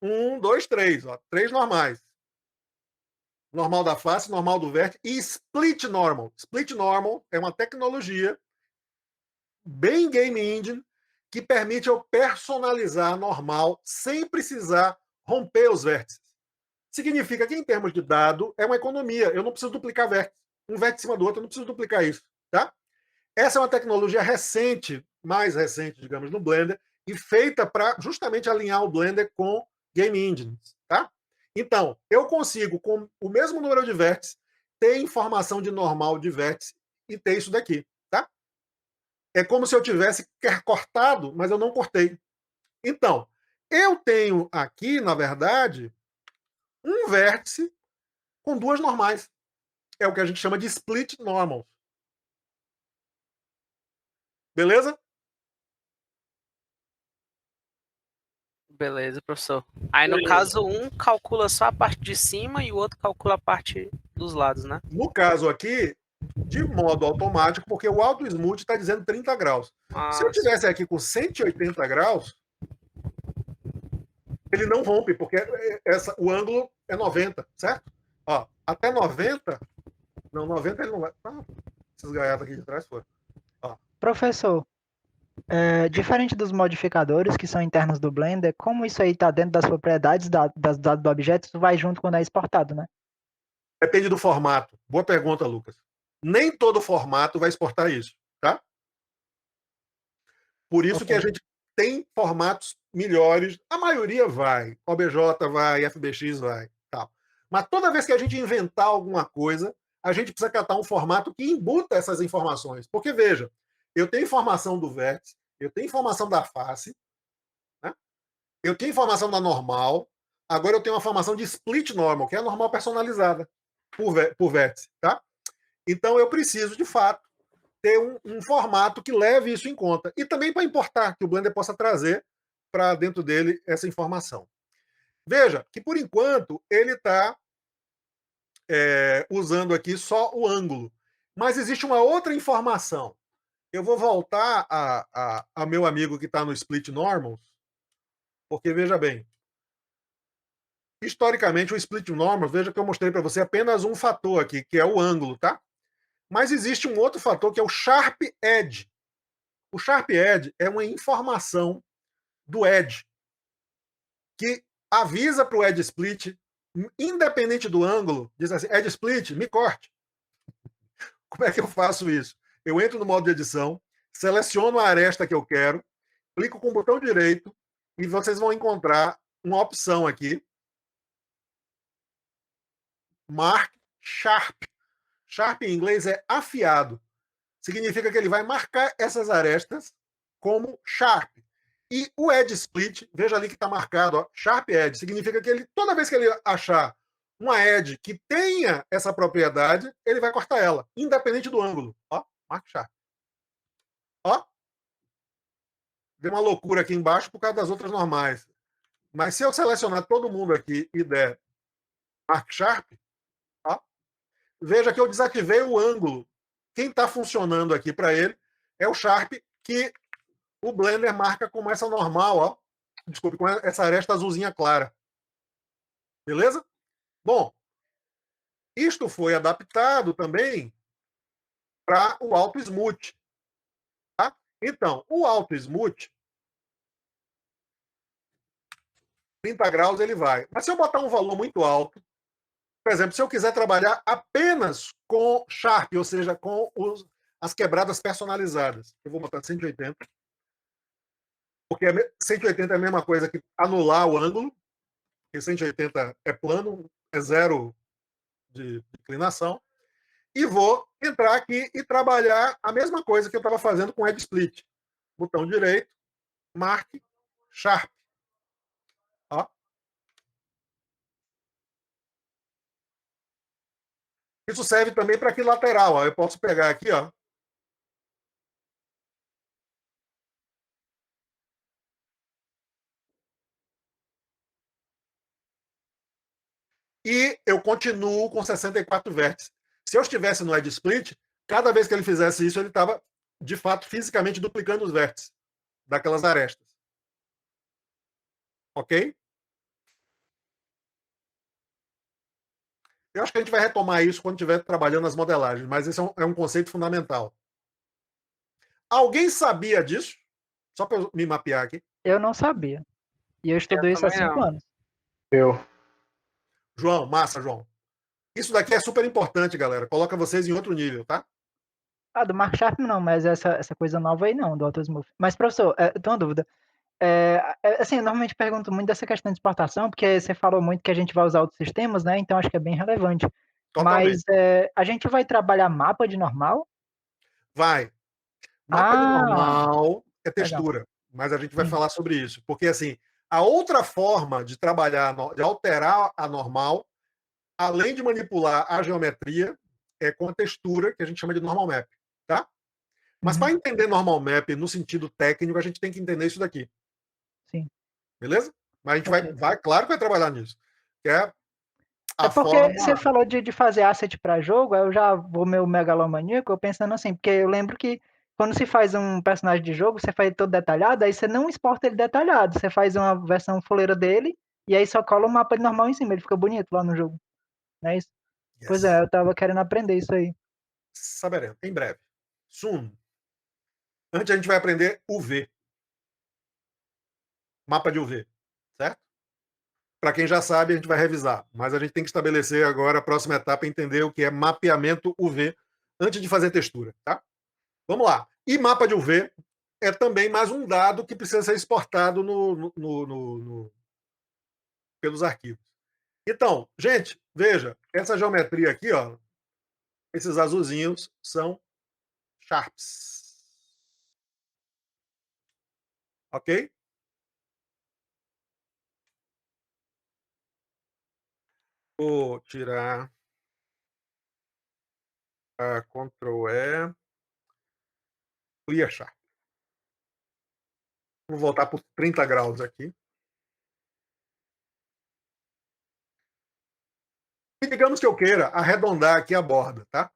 1, 2, 3, ó, 3 normais. Normal da face, normal do vértice e split normal. Split normal é uma tecnologia bem game engine que permite eu personalizar a normal sem precisar romper os vértices. Significa que, em termos de dado, é uma economia. Eu não preciso duplicar vértice. Um vértice em cima do outro, eu não preciso duplicar isso. Tá? Essa é uma tecnologia recente, mais recente, digamos, no Blender, e feita para justamente alinhar o Blender com game engines. Tá? Então, eu consigo, com o mesmo número de vértices, ter informação de normal de vértice e ter isso daqui. Tá? É como se eu tivesse cortado, mas eu não cortei. Então, eu tenho aqui, na verdade, um vértice com duas normais. É o que a gente chama de split normals. Beleza? Beleza, professor. Aí, no Beleza. caso, um calcula só a parte de cima e o outro calcula a parte dos lados, né? No caso aqui, de modo automático, porque o Auto Smooth está dizendo 30 graus. Se eu tivesse aqui com 180 graus, ele não rompe, porque o ângulo é 90, certo? Ó, até 90, não, 90 ele não vai. Ah, esses gaiatos aqui de trás foram. Professor, diferente dos modificadores que são internos do Blender, como isso aí está dentro das propriedades das dados do objeto, isso vai junto quando é exportado, né? Depende do formato. Boa pergunta, Lucas. Nem todo formato vai exportar isso, tá? Por isso que a gente tem formatos melhores. A maioria vai. OBJ vai, FBX vai. Tal. Mas toda vez que a gente inventar alguma coisa, a gente precisa catar um formato que embuta essas informações. Porque, veja, eu tenho informação do vértice, eu tenho informação da face, né? Eu tenho informação da normal, agora eu tenho uma informação de split normal, que é a normal personalizada por vértice. Tá? Então, eu preciso, de fato, ter um formato que leve isso em conta. E também para importar, que o Blender possa trazer para dentro dele essa informação. Veja que, por enquanto, ele está usando aqui só o ângulo. Mas existe uma outra informação. Eu vou voltar a meu amigo que está no Split Normals, porque, veja bem, historicamente, o Split Normals, veja que eu mostrei para você apenas um fator aqui, que é o ângulo, tá? Mas existe um outro fator que é o Sharp Edge. O Sharp Edge é uma informação do Edge que avisa para o Edge Split, independente do ângulo, diz assim, Edge Split, me corte. Como é que eu faço isso? Eu entro no modo de edição, seleciono a aresta que eu quero, clico com o botão direito e vocês vão encontrar uma opção aqui, Mark Sharp. Sharp em inglês é afiado. Significa que ele vai marcar essas arestas como Sharp. E o Edge Split, veja ali que está marcado, ó, Sharp Edge, significa que ele, toda vez que ele achar uma edge que tenha essa propriedade, ele vai cortar ela, independente do ângulo. Ó, Mark Sharp. Ó, deu uma loucura aqui embaixo por causa das outras normais. Mas se eu selecionar todo mundo aqui e der Mark Sharp, ó, veja que eu desativei o ângulo. Quem está funcionando aqui para ele é o Sharp, que o Blender marca como essa normal, ó. Desculpe, com essa aresta azulzinha clara. Beleza? Bom, isto foi adaptado também para o alto smooth. Tá? Então, o alto smooth, 30 graus ele vai. Mas se eu botar um valor muito alto, por exemplo, se eu quiser trabalhar apenas com Sharp, ou seja, com as quebradas personalizadas, eu vou botar 180, porque 180 é a mesma coisa que anular o ângulo, porque 180 é plano, é zero de inclinação, e vou entrar aqui e trabalhar a mesma coisa que eu estava fazendo com Edge Split. Botão direito, marque, Sharp. Ó. Isso serve também para aqui lateral. Ó. Eu posso pegar aqui, ó. E eu continuo com 64 vértices. Se eu estivesse no Edge Split, cada vez que ele fizesse isso, ele estava, de fato, fisicamente duplicando os vértices daquelas arestas. Ok? Eu acho que a gente vai retomar isso quando estiver trabalhando as modelagens, mas esse é um conceito fundamental. Alguém sabia disso? Só para eu me mapear aqui. Eu não sabia. E eu estudei isso há também 5 não. anos. João, massa, João. Isso daqui é super importante, galera. Coloca vocês em outro nível, tá? Ah, do Mark Sharp não, mas essa coisa nova aí não, do AutoSmooth. Mas, professor, eu tenho uma dúvida. Assim, eu normalmente pergunto muito dessa questão de exportação, porque você falou muito que a gente vai usar outros sistemas, né? Então acho que é bem relevante. Totalmente. Mas a gente vai trabalhar mapa de normal? Vai. Mapa de Ah, normal é legal. textura, mas a gente vai Sim. falar sobre isso. Porque, assim, a outra forma de trabalhar, de alterar a normal, além de manipular a geometria, é com a textura, que a gente chama de normal map, tá? Mas Uhum, para entender normal map no sentido técnico, a gente tem que entender isso daqui, sim. beleza? Mas a gente Ok. vai claro que vai trabalhar nisso. Que é É a porque você forma. falou de fazer asset para jogo, aí eu já vou meio megalomaníaco, eu pensando assim, porque eu lembro que quando se faz um personagem de jogo, você faz todo detalhado, aí você não exporta ele detalhado, você faz uma versão fuleira dele, e aí só cola o mapa de normal em cima, ele fica bonito lá no jogo, não é isso? Pois Yes. é, eu tava querendo aprender isso aí. Saberemos, em breve. Soon. Antes a gente vai aprender UV, mapa de UV, certo? Para quem já sabe, a gente vai revisar, mas a gente tem que estabelecer agora a próxima etapa e entender o que é mapeamento UV antes de fazer textura, tá? Vamos lá. E mapa de UV é também mais um dado que precisa ser exportado pelos arquivos. Então, gente, veja, essa geometria aqui, ó, esses azulzinhos são Sharps. Ok? Vou tirar a Ctrl E, Clear Sharp. Vou voltar por 30 graus aqui. E digamos que eu queira arredondar aqui a borda, tá?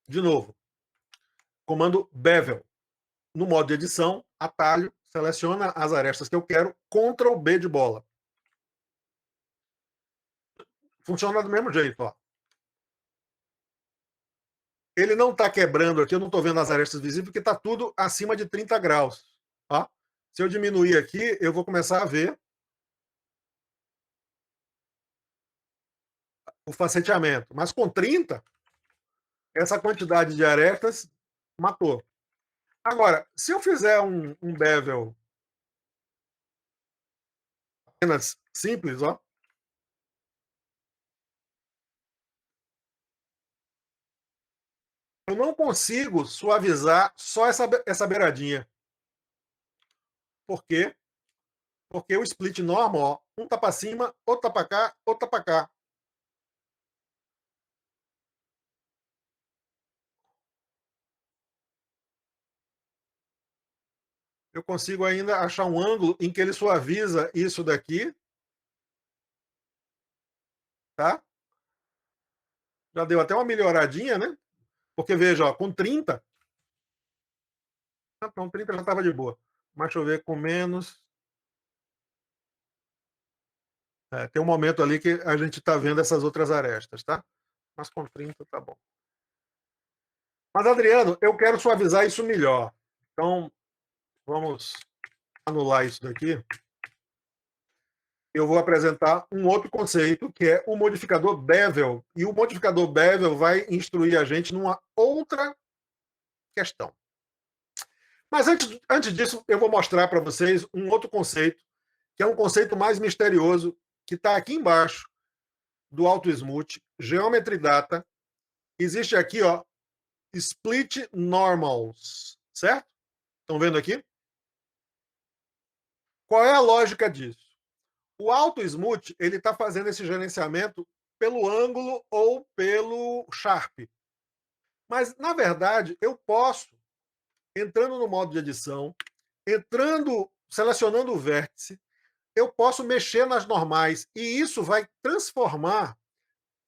De novo, comando Bevel. No modo de edição, atalho, seleciona as arestas que eu quero, Ctrl B de bola. Funciona do mesmo jeito, ó. Ele não está quebrando aqui, eu não estou vendo as arestas visíveis, porque está tudo acima de 30 graus. Ó. Se eu diminuir aqui, eu vou começar a ver o faceteamento. Mas com 30, essa quantidade de arestas matou. Agora, se eu fizer um bevel apenas simples, ó, eu não consigo suavizar só essa beiradinha. Por quê? Porque o split normal, ó, um tá para cima, outro tá para cá, outro tá para cá. Eu consigo ainda achar um ângulo em que ele suaviza isso daqui, tá? Já deu até uma melhoradinha, né? Porque veja, ó, com 30, não, 30 já estava de boa. Mas deixa eu ver com menos. Tem um momento ali que a gente está vendo essas outras arestas, tá? mas com 30 tá bom. Mas, Adriano, eu quero suavizar isso melhor. Então, vamos anular isso daqui. Eu vou apresentar um outro conceito, que é o modificador Bevel. E o modificador Bevel vai instruir a gente numa outra questão. Mas antes disso, eu vou mostrar para vocês um outro conceito, que é um conceito mais misterioso, que está aqui embaixo do AutoSmooth, Geometry Data. Existe aqui, ó, Split Normals, certo? Estão vendo aqui? Qual é a lógica disso? O AutoSmooth, ele está fazendo esse gerenciamento pelo ângulo ou pelo Sharp. Mas, na verdade, eu posso, entrando no modo de edição, selecionando o vértice, eu posso mexer nas normais, e isso vai transformar,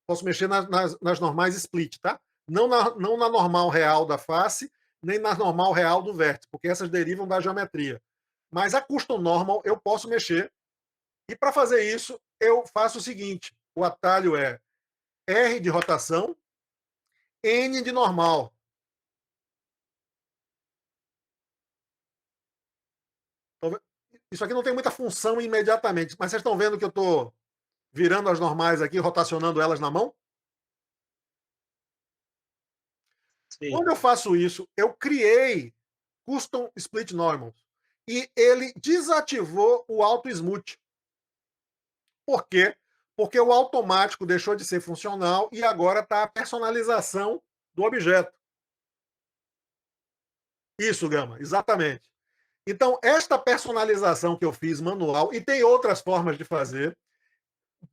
posso mexer nas normais split, tá? Não na normal real da face, nem na normal real do vértice, porque essas derivam da geometria. Mas a custom normal eu posso mexer, e para fazer isso, eu faço o seguinte, o atalho é R de rotação, N de normal. Isso aqui não tem muita função imediatamente, mas vocês estão vendo que eu estou virando as normais aqui, rotacionando elas na mão? Sim. Quando eu faço isso, eu criei Custom Split Normals e ele desativou o Auto Smooth. Por quê? Porque o automático deixou de ser funcional e agora está a personalização do objeto. Isso, Gama, exatamente. Então, esta personalização que eu fiz manual, e tem outras formas de fazer,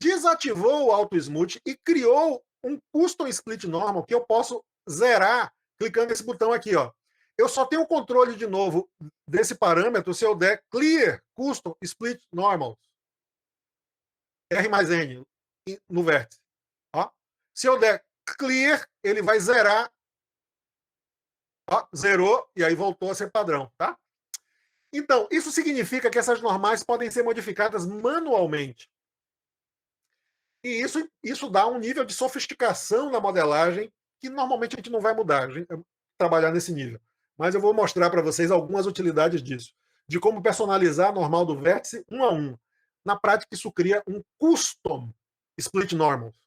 desativou o Auto Smooth e criou um Custom Split Normal que eu posso zerar clicando nesse botão aqui, ó. Eu só tenho o controle de novo desse parâmetro se eu der Clear Custom Split Normal. R mais N no vértice. Ó. Se eu der Clear, ele vai zerar. Ó, zerou e aí voltou a ser padrão, tá? Então, isso significa que essas normais podem ser modificadas manualmente. E isso dá um nível de sofisticação na modelagem que normalmente a gente não vai mudar, trabalhar nesse nível. Mas eu vou mostrar para vocês algumas utilidades disso, de como personalizar a normal do vértice um a um. Na prática, isso cria um custom split normals.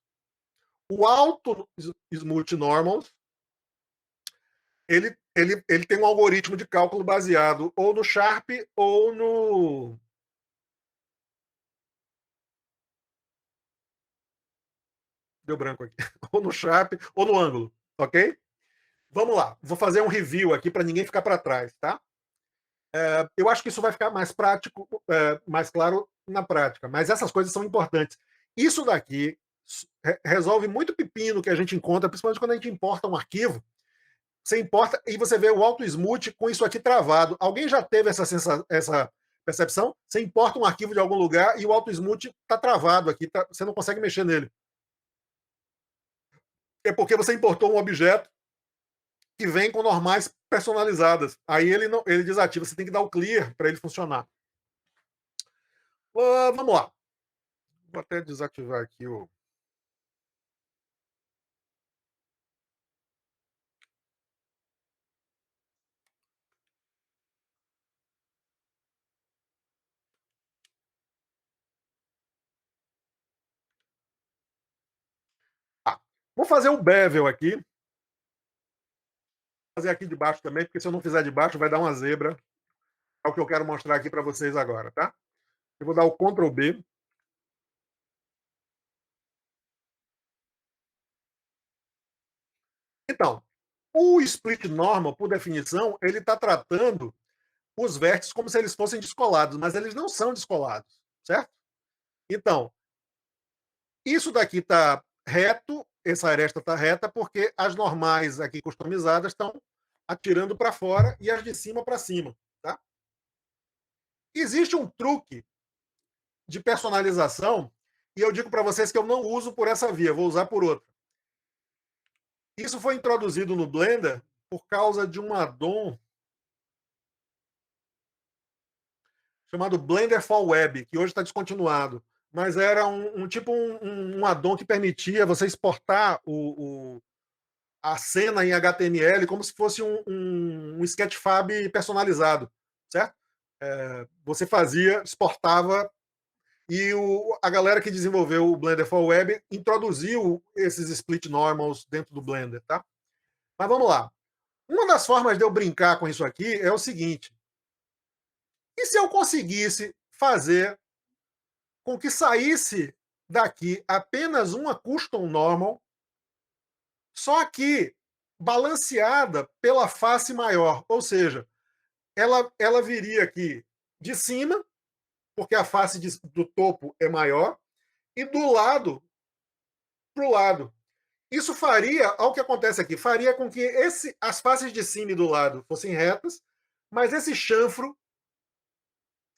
O Auto Smooth Normals, ele tem um algoritmo de cálculo baseado ou no Sharp ou no... Deu branco aqui. Ou no Sharp ou no ângulo, ok? Vamos lá, vou fazer um review aqui para ninguém ficar para trás, tá? Eu acho que isso vai ficar mais prático, mais claro na prática, mas essas coisas são importantes. Isso daqui resolve muito pepino que a gente encontra, principalmente quando a gente importa um arquivo. Você importa e você vê o Auto Smooth com isso aqui travado. Alguém já teve essa percepção? Você importa um arquivo de algum lugar e o Auto Smooth está travado aqui, você não consegue mexer nele. É porque você importou um objeto que vem com normais personalizadas. Aí ele desativa, você tem que dar o clear para ele funcionar. Vamos lá. Vou até desativar aqui o... Vou fazer o bevel aqui. Vou fazer aqui de baixo também, porque se eu não fizer de baixo vai dar uma zebra. É o que eu quero mostrar aqui para vocês agora, tá? Eu vou dar o Ctrl B. Então, o split normal, por definição, ele está tratando os vértices como se eles fossem descolados, mas eles não são descolados, certo? Então, isso daqui está reto, essa aresta está reta, porque as normais aqui customizadas estão atirando para fora e as de cima para cima, tá? Existe um truque de personalização e eu digo para vocês que eu não uso por essa via, vou usar por outra. Isso foi introduzido no Blender por causa de um addon chamado Blender for Web, que hoje está descontinuado. mas era tipo um addon que permitia você exportar a cena em HTML como se fosse um Sketchfab personalizado, certo? Você fazia, exportava, e a galera que desenvolveu o Blender for Web introduziu esses split normals dentro do Blender, tá? Mas vamos lá. Uma das formas de eu brincar com isso aqui é o seguinte: e se eu conseguisse fazer com que saísse daqui apenas uma custom normal, só que balanceada pela face maior, ou seja, ela viria aqui de cima, porque a face do topo é maior, e do lado para o lado. Isso faria, ao que acontece aqui, faria com que as faces de cima e do lado fossem retas, mas esse chanfro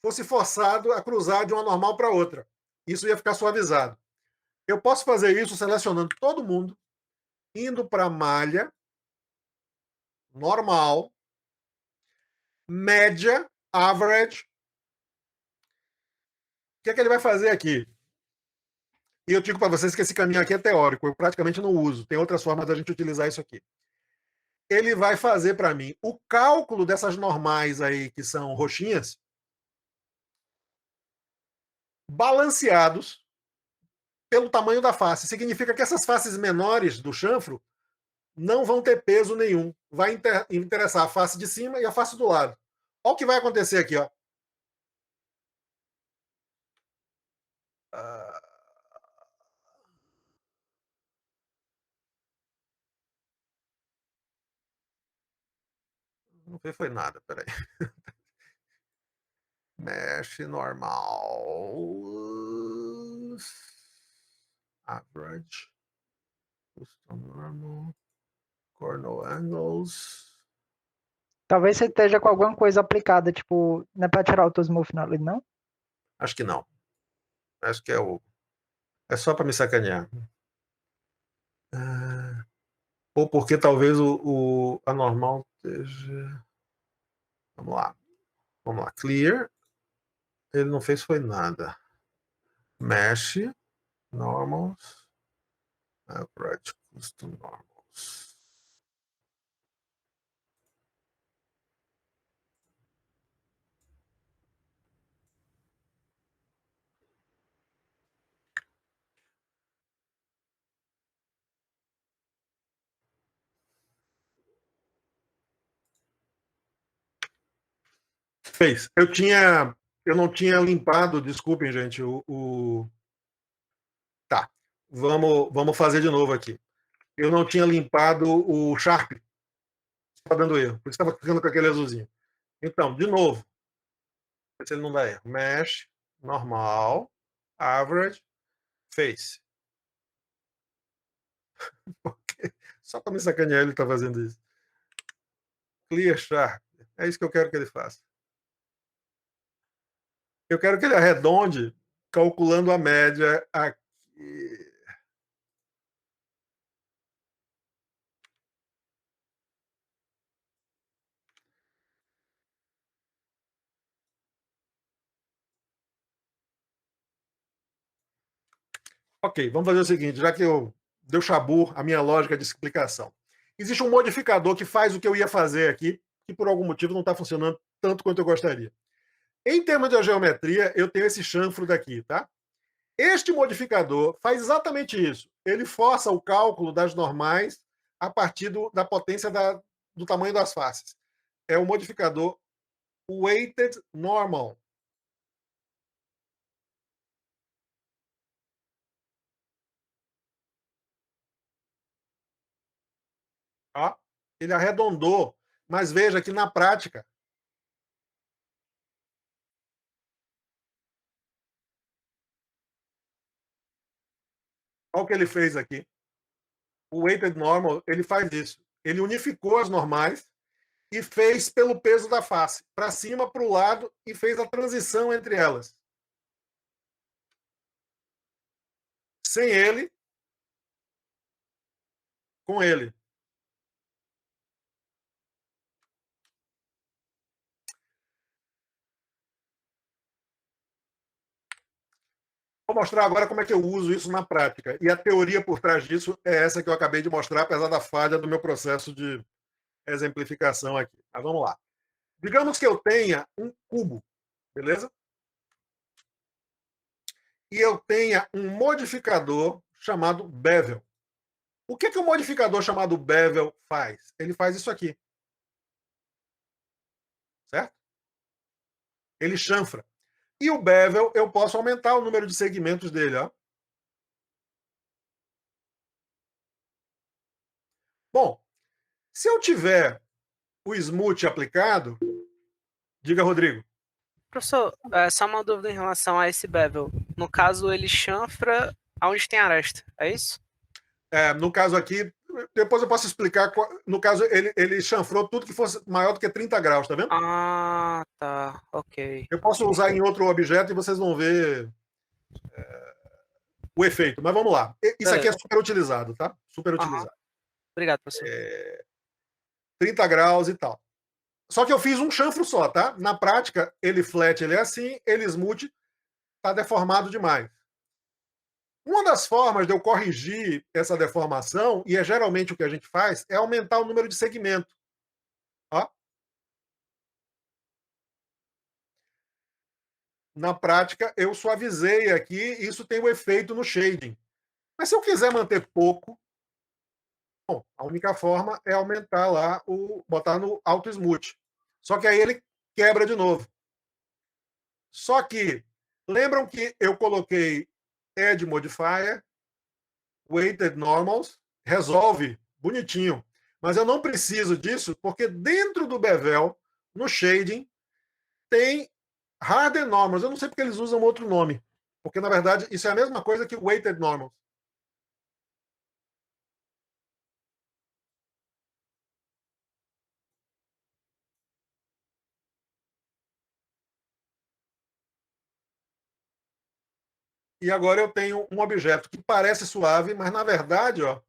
fosse forçado a cruzar de uma normal para outra. Isso ia ficar suavizado. Eu posso fazer isso selecionando todo mundo, indo para malha, normal, média, average. O que é que ele vai fazer aqui? E eu digo para vocês que esse caminho aqui é teórico, eu praticamente não uso. Tem outras formas da gente utilizar isso aqui. Ele vai fazer para mim o cálculo dessas normais aí, que são roxinhas, balanceados pelo tamanho da face. Significa que essas faces menores do chanfro não vão ter peso nenhum. Vai interessar a face de cima e a face do lado. Olha o que vai acontecer aqui, ó. Não foi nada, peraí. Mesh normal. Average. Custom normal. Corner angles. Talvez você esteja com alguma coisa aplicada, tipo, não é pra tirar o teu smooth ali, não? Acho que não. Acho que é só para me sacanear. Ou porque talvez a normal esteja. Vamos lá. Vamos lá. Clear. Ele não fez foi nada. Mesh. Normals. Average. Custom normals. Fez. Eu não tinha limpado, desculpem, gente, Tá, vamos fazer de novo aqui. Eu não tinha limpado o Sharp, está dando erro, por isso estava ficando com aquele azulzinho. Então, de novo, se ele não dá erro. Mesh, normal, average, face. Só para me sacanear ele está fazendo isso. Clear Sharp. É isso que eu quero que ele faça. Eu quero que ele arredonde calculando a média aqui. Ok, vamos fazer o seguinte, já que eu deu chabu a minha lógica de explicação. Existe um modificador que faz o que eu ia fazer aqui, que por algum motivo não está funcionando tanto quanto eu gostaria. Em termos de geometria, eu tenho esse chanfro daqui, tá? Este modificador faz exatamente isso. Ele força o cálculo das normais a partir da potência do tamanho das faces. É o modificador weighted normal. Ó, ele arredondou, mas veja que na prática olha o que ele fez aqui. O weighted normal, ele faz isso. Ele unificou as normais e fez pelo peso da face, para cima, para o lado, e fez a transição entre elas. Sem ele, com ele. Vou mostrar agora como é que eu uso isso na prática. E a teoria por trás disso é essa que eu acabei de mostrar, apesar da falha do meu processo de exemplificação aqui. Mas vamos lá. Digamos que eu tenha um cubo, beleza? E eu tenha um modificador chamado bevel. O que o modificador chamado bevel faz? Ele faz isso aqui. Certo? Ele chanfra. E o bevel, eu posso aumentar o número de segmentos dele. Ó. Bom, se eu tiver o smooth aplicado, diga, Rodrigo. Professor, só uma dúvida em relação a esse bevel. No caso, ele chanfra aonde tem aresta, é isso? No caso aqui, depois eu posso explicar. No caso, ele chanfrou tudo que fosse maior do que 30 graus, tá vendo? Ah, tá. Ok. Eu posso usar em outro objeto e vocês vão ver o efeito. Mas vamos lá. Isso aqui é super utilizado, tá? Super utilizado. Obrigado, professor. 30 graus e tal. Só que eu fiz um chanfro só, tá? Na prática, ele flat, ele é assim, ele smooth, tá deformado demais. Uma das formas de eu corrigir essa deformação, e é geralmente o que a gente faz, é aumentar o número de segmentos. Ó. Na prática, eu suavizei aqui, e isso tem o efeito no shading. Mas se eu quiser manter pouco, bom, a única forma é aumentar lá, botar no Auto Smooth. Só que aí ele quebra de novo. Só que, lembram que eu coloquei Edge Modifier, Weighted Normals, resolve bonitinho. Mas eu não preciso disso, porque dentro do bevel, no shading, tem Harden Normals. Eu não sei porque eles usam outro nome. Porque, na verdade, isso é a mesma coisa que Weighted Normals. E agora eu tenho um objeto que parece suave, mas, na verdade, ó,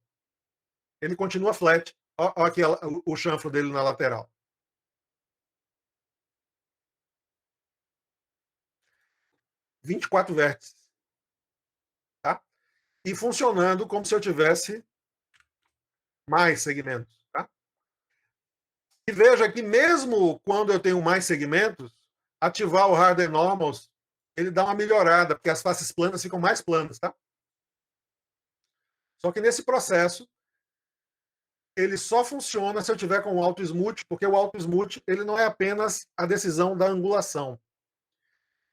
ele continua flat. Olha aqui o chanfro dele na lateral. – 24 vértices. Tá? E funcionando como se eu tivesse mais segmentos. Tá? E veja que mesmo quando eu tenho mais segmentos, ativar o Harden Normals, ele dá uma melhorada, porque as faces planas ficam mais planas. Tá? Só que nesse processo, ele só funciona se eu tiver com o Auto Smooth, porque o Auto Smooth ele não é apenas a decisão da angulação.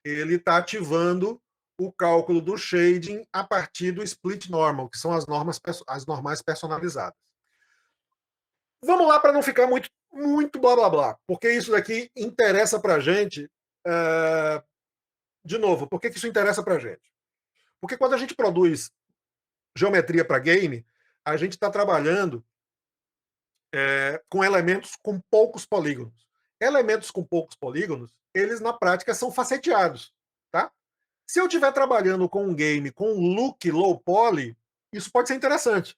Ele está ativando o cálculo do shading a partir do split normal, que são as normais personalizadas. Vamos lá para não ficar muito blá blá blá, porque isso daqui interessa para a gente. De novo, por que isso interessa para a gente? Porque quando a gente produz geometria para game, a gente está trabalhando com elementos com poucos polígonos. Elementos com poucos polígonos, eles na prática são faceteados. Tá? Se eu estiver trabalhando com um game com um look low poly, isso pode ser interessante.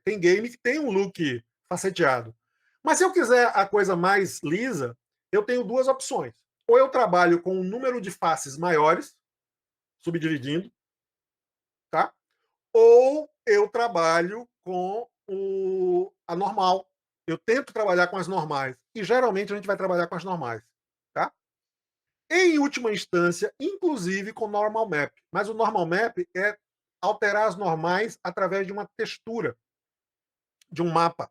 Tem game que tem um look faceteado. Mas se eu quiser a coisa mais lisa, eu tenho duas opções. Ou eu trabalho com um número de faces maiores, subdividindo, tá? Ou eu trabalho com a normal. Eu tento trabalhar com as normais. E geralmente a gente vai trabalhar com as normais. Tá? Em última instância, inclusive com normal map. Mas o normal map é alterar as normais através de uma textura, de um mapa.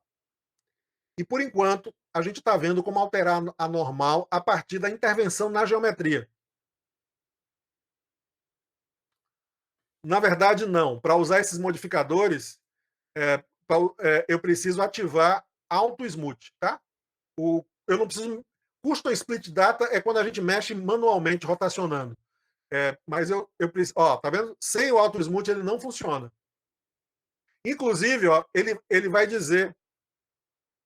E, por enquanto, a gente está vendo como alterar a normal a partir da intervenção na geometria. Na verdade, não. Para usar esses modificadores, eu preciso ativar Auto Smooth. Tá? Eu não preciso... Custom Split Data é quando a gente mexe manualmente, rotacionando. Mas eu preciso... Ó, tá vendo? Sem o Auto Smooth ele não funciona. Inclusive, ó, ele vai dizer...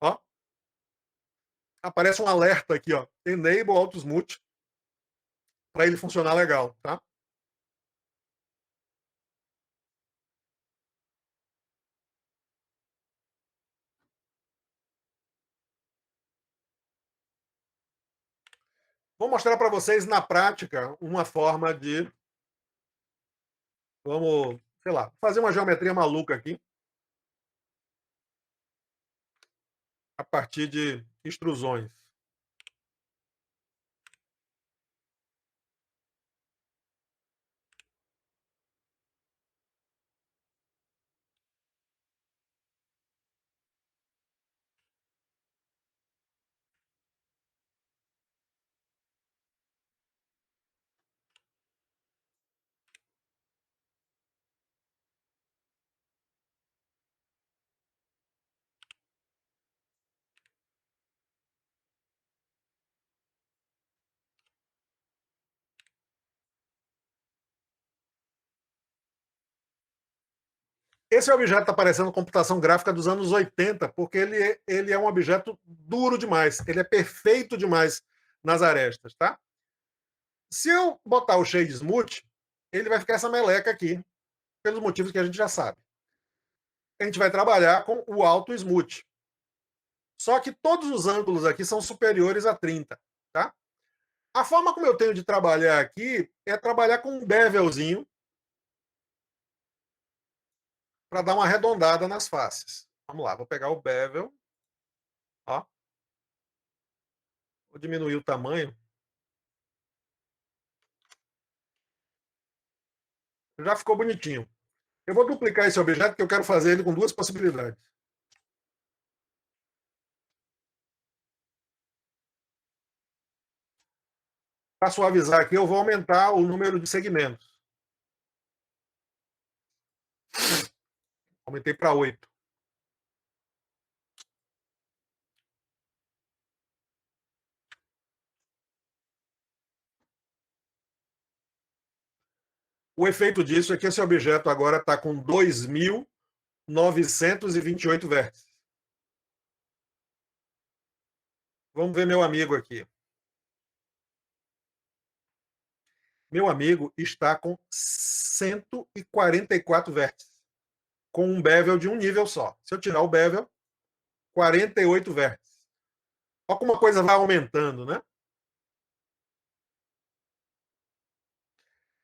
Ó, aparece um alerta aqui, ó, Enable Auto Smooth, para ele funcionar legal, tá? Vou mostrar para vocês na prática uma forma de Vamos, sei lá, fazer uma geometria maluca aqui, a partir de extrusões. Esse objeto está parecendo computação gráfica dos anos 80, porque ele é um objeto duro demais, ele é perfeito demais nas arestas, tá? Se eu botar o Shade Smooth, ele vai ficar essa meleca aqui, pelos motivos que a gente já sabe. A gente vai trabalhar com o Auto Smooth. Só que todos os ângulos aqui são superiores a 30, tá? A forma como eu tenho de trabalhar aqui é trabalhar com um bevelzinho para dar uma arredondada nas faces. Vamos lá, vou pegar o bevel, ó. Vou diminuir o tamanho. Já ficou bonitinho. Eu vou duplicar esse objeto porque eu quero fazer ele com duas possibilidades. Para suavizar aqui, eu vou aumentar o número de segmentos. Aumentei para 8. O efeito disso é que esse objeto agora está com 2.928 vértices. Vamos ver meu amigo aqui. Meu amigo está com 144 vértices, com um bevel de um nível só. Se eu tirar o bevel, 48 vértices. Olha como a coisa vai aumentando, né?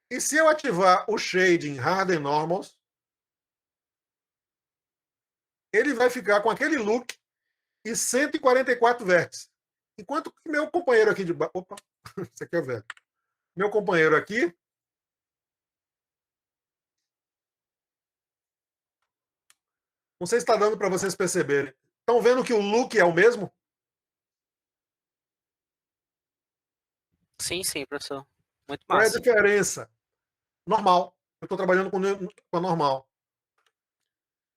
E se eu ativar o Shading Harden Normals, ele vai ficar com aquele look e 144 vértices. Enquanto que meu companheiro aqui de baixo... Opa, esse aqui é o velho. Meu companheiro aqui... Não sei se está dando para vocês perceberem. Estão vendo que o look é o mesmo? Sim, sim, professor. Muito Qual é a massa. diferença? Normal. Eu estou trabalhando com a normal.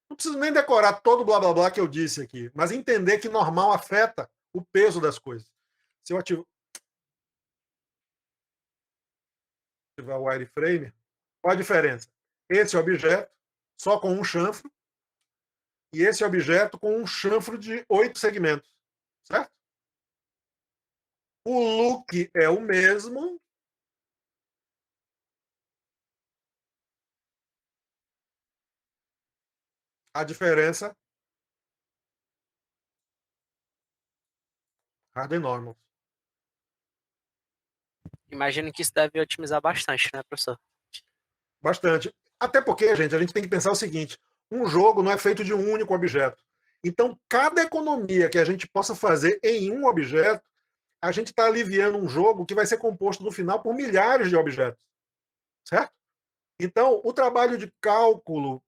Não preciso nem decorar todo o blá blá blá que eu disse aqui, mas entender que normal afeta o peso das coisas. Se eu ativar o wireframe, qual a diferença? Esse objeto só com um chanfro e esse objeto com um chanfro de 8 segmentos, certo? O look é o mesmo. A diferença, Harden Normals. Imagino que isso deve otimizar bastante, né, professor? Bastante. Até porque, gente, a gente tem que pensar o seguinte: um jogo não é feito de um único objeto. Então, cada economia que a gente possa fazer em um objeto, a gente está aliviando um jogo que vai ser composto no final por milhares de objetos. Certo? Então, o trabalho de cálculo,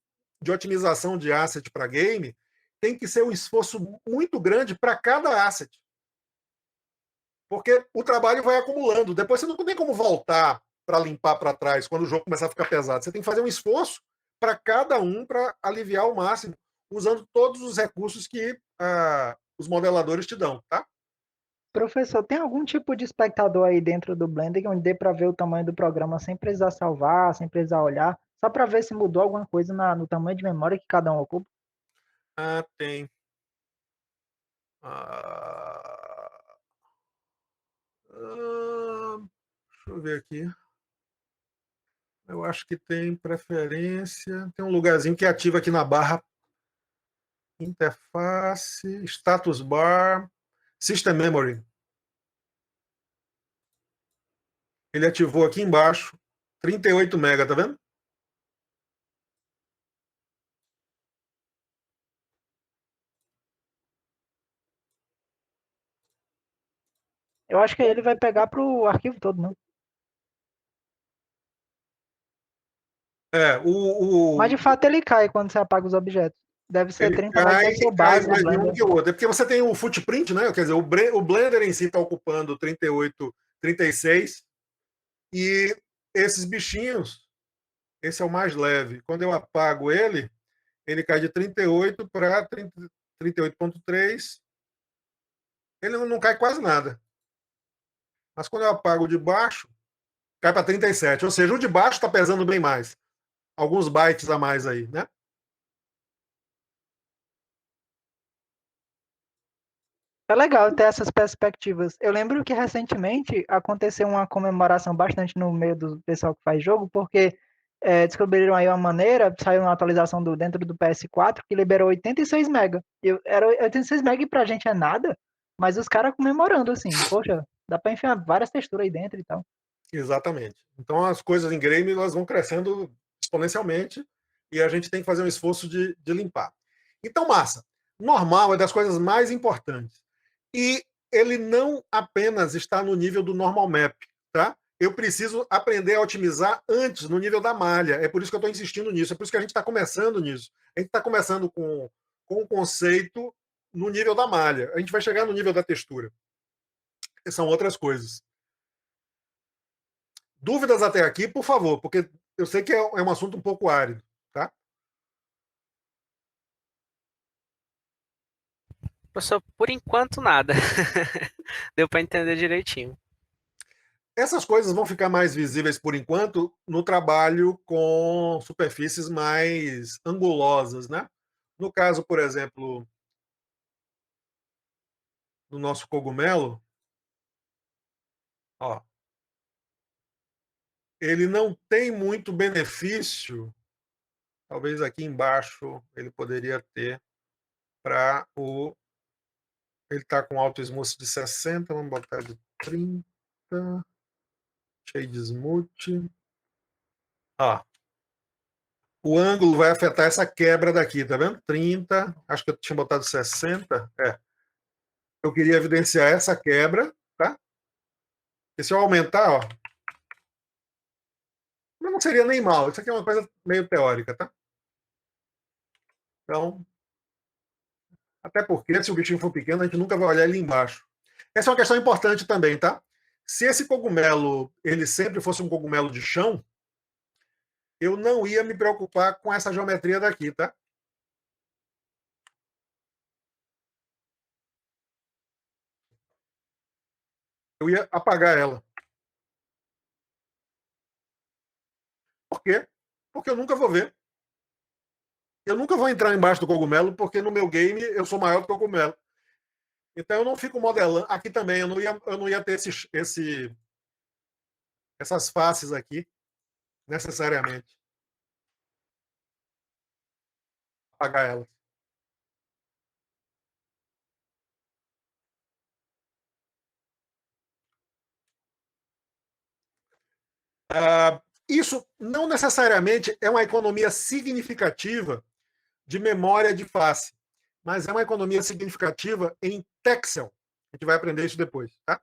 de otimização de asset para game, tem que ser um esforço muito grande para cada asset. Porque o trabalho vai acumulando. Depois você não tem como voltar para limpar para trás quando o jogo começar a ficar pesado. Você tem que fazer um esforço para cada um para aliviar ao máximo, usando todos os recursos que os modeladores te dão, tá? Professor, tem algum tipo de espectador aí dentro do Blender onde dê para ver o tamanho do programa sem precisar salvar, sem precisar olhar, só para ver se mudou alguma coisa no tamanho de memória que cada um ocupa? Tem. Deixa eu ver aqui. Eu acho que tem preferência. Tem um lugarzinho que ativa aqui na barra. Interface, status bar, system memory. Ele ativou aqui embaixo, 38 MB, tá vendo? Eu acho que ele vai pegar pro arquivo todo, não. Mas de fato ele cai quando você apaga os objetos. Deve ser ele 30 megas, deve ser o cai base do mais de um Blender. que o outro. É porque você tem o footprint, né? Quer dizer, o Blender em si está ocupando 38, 36, e esses bichinhos, esse é o mais leve. Quando eu apago ele, ele cai de 38 para 38,3. Ele não cai quase nada. Mas quando eu apago o de baixo, cai para 37. Ou seja, o de baixo está pesando bem mais. Alguns bytes a mais aí, né? É legal ter essas perspectivas. Eu lembro que recentemente aconteceu uma comemoração bastante no meio do pessoal que faz jogo, porque descobriram aí uma maneira, saiu uma atualização dentro do PS4 que liberou 86 MB. Era 86 MB e pra gente é nada, mas os caras comemorando assim, poxa, dá pra enfiar várias texturas aí dentro e tal. Exatamente. Então as coisas em game elas vão crescendo exponencialmente e a gente tem que fazer um esforço de limpar. Então, massa. Normal é das coisas mais importantes. E ele não apenas está no nível do normal map, tá? Eu preciso aprender a otimizar antes, no nível da malha. É por isso que eu estou insistindo nisso. É por isso que a gente está começando nisso. A gente está começando com o conceito no nível da malha. A gente vai chegar no nível da textura. São outras coisas. Dúvidas até aqui, por favor, porque eu sei que é um assunto um pouco árido, tá? Professor, por enquanto nada. Deu para entender direitinho. Essas coisas vão ficar mais visíveis por enquanto no trabalho com superfícies mais angulosas, né? No caso, por exemplo, do nosso cogumelo, ó, ele não tem muito benefício, talvez aqui embaixo ele poderia ter para o. Ele está com alto smooth de 60, vamos botar de 30, shade smooth. Ó, o ângulo vai afetar essa quebra daqui, tá vendo? 30, acho que eu tinha botado 60. Eu queria evidenciar essa quebra, tá? E se eu aumentar, ó, não seria nem mal. Isso aqui é uma coisa meio teórica, tá? Então, até porque se o bichinho for pequeno, a gente nunca vai olhar ele embaixo. Essa é uma questão importante também, tá? Se esse cogumelo ele sempre fosse um cogumelo de chão, eu não ia me preocupar com essa geometria daqui, tá? Eu ia apagar ela. Por quê? Porque eu nunca vou ver. Eu nunca vou entrar embaixo do cogumelo, porque no meu game eu sou maior do que o cogumelo. Então eu não fico modelando. Aqui também eu não ia ter essas faces aqui, necessariamente. Apagar elas. Isso não necessariamente é uma economia significativa de memória de face, mas é uma economia significativa em Texel. A gente vai aprender isso depois, tá?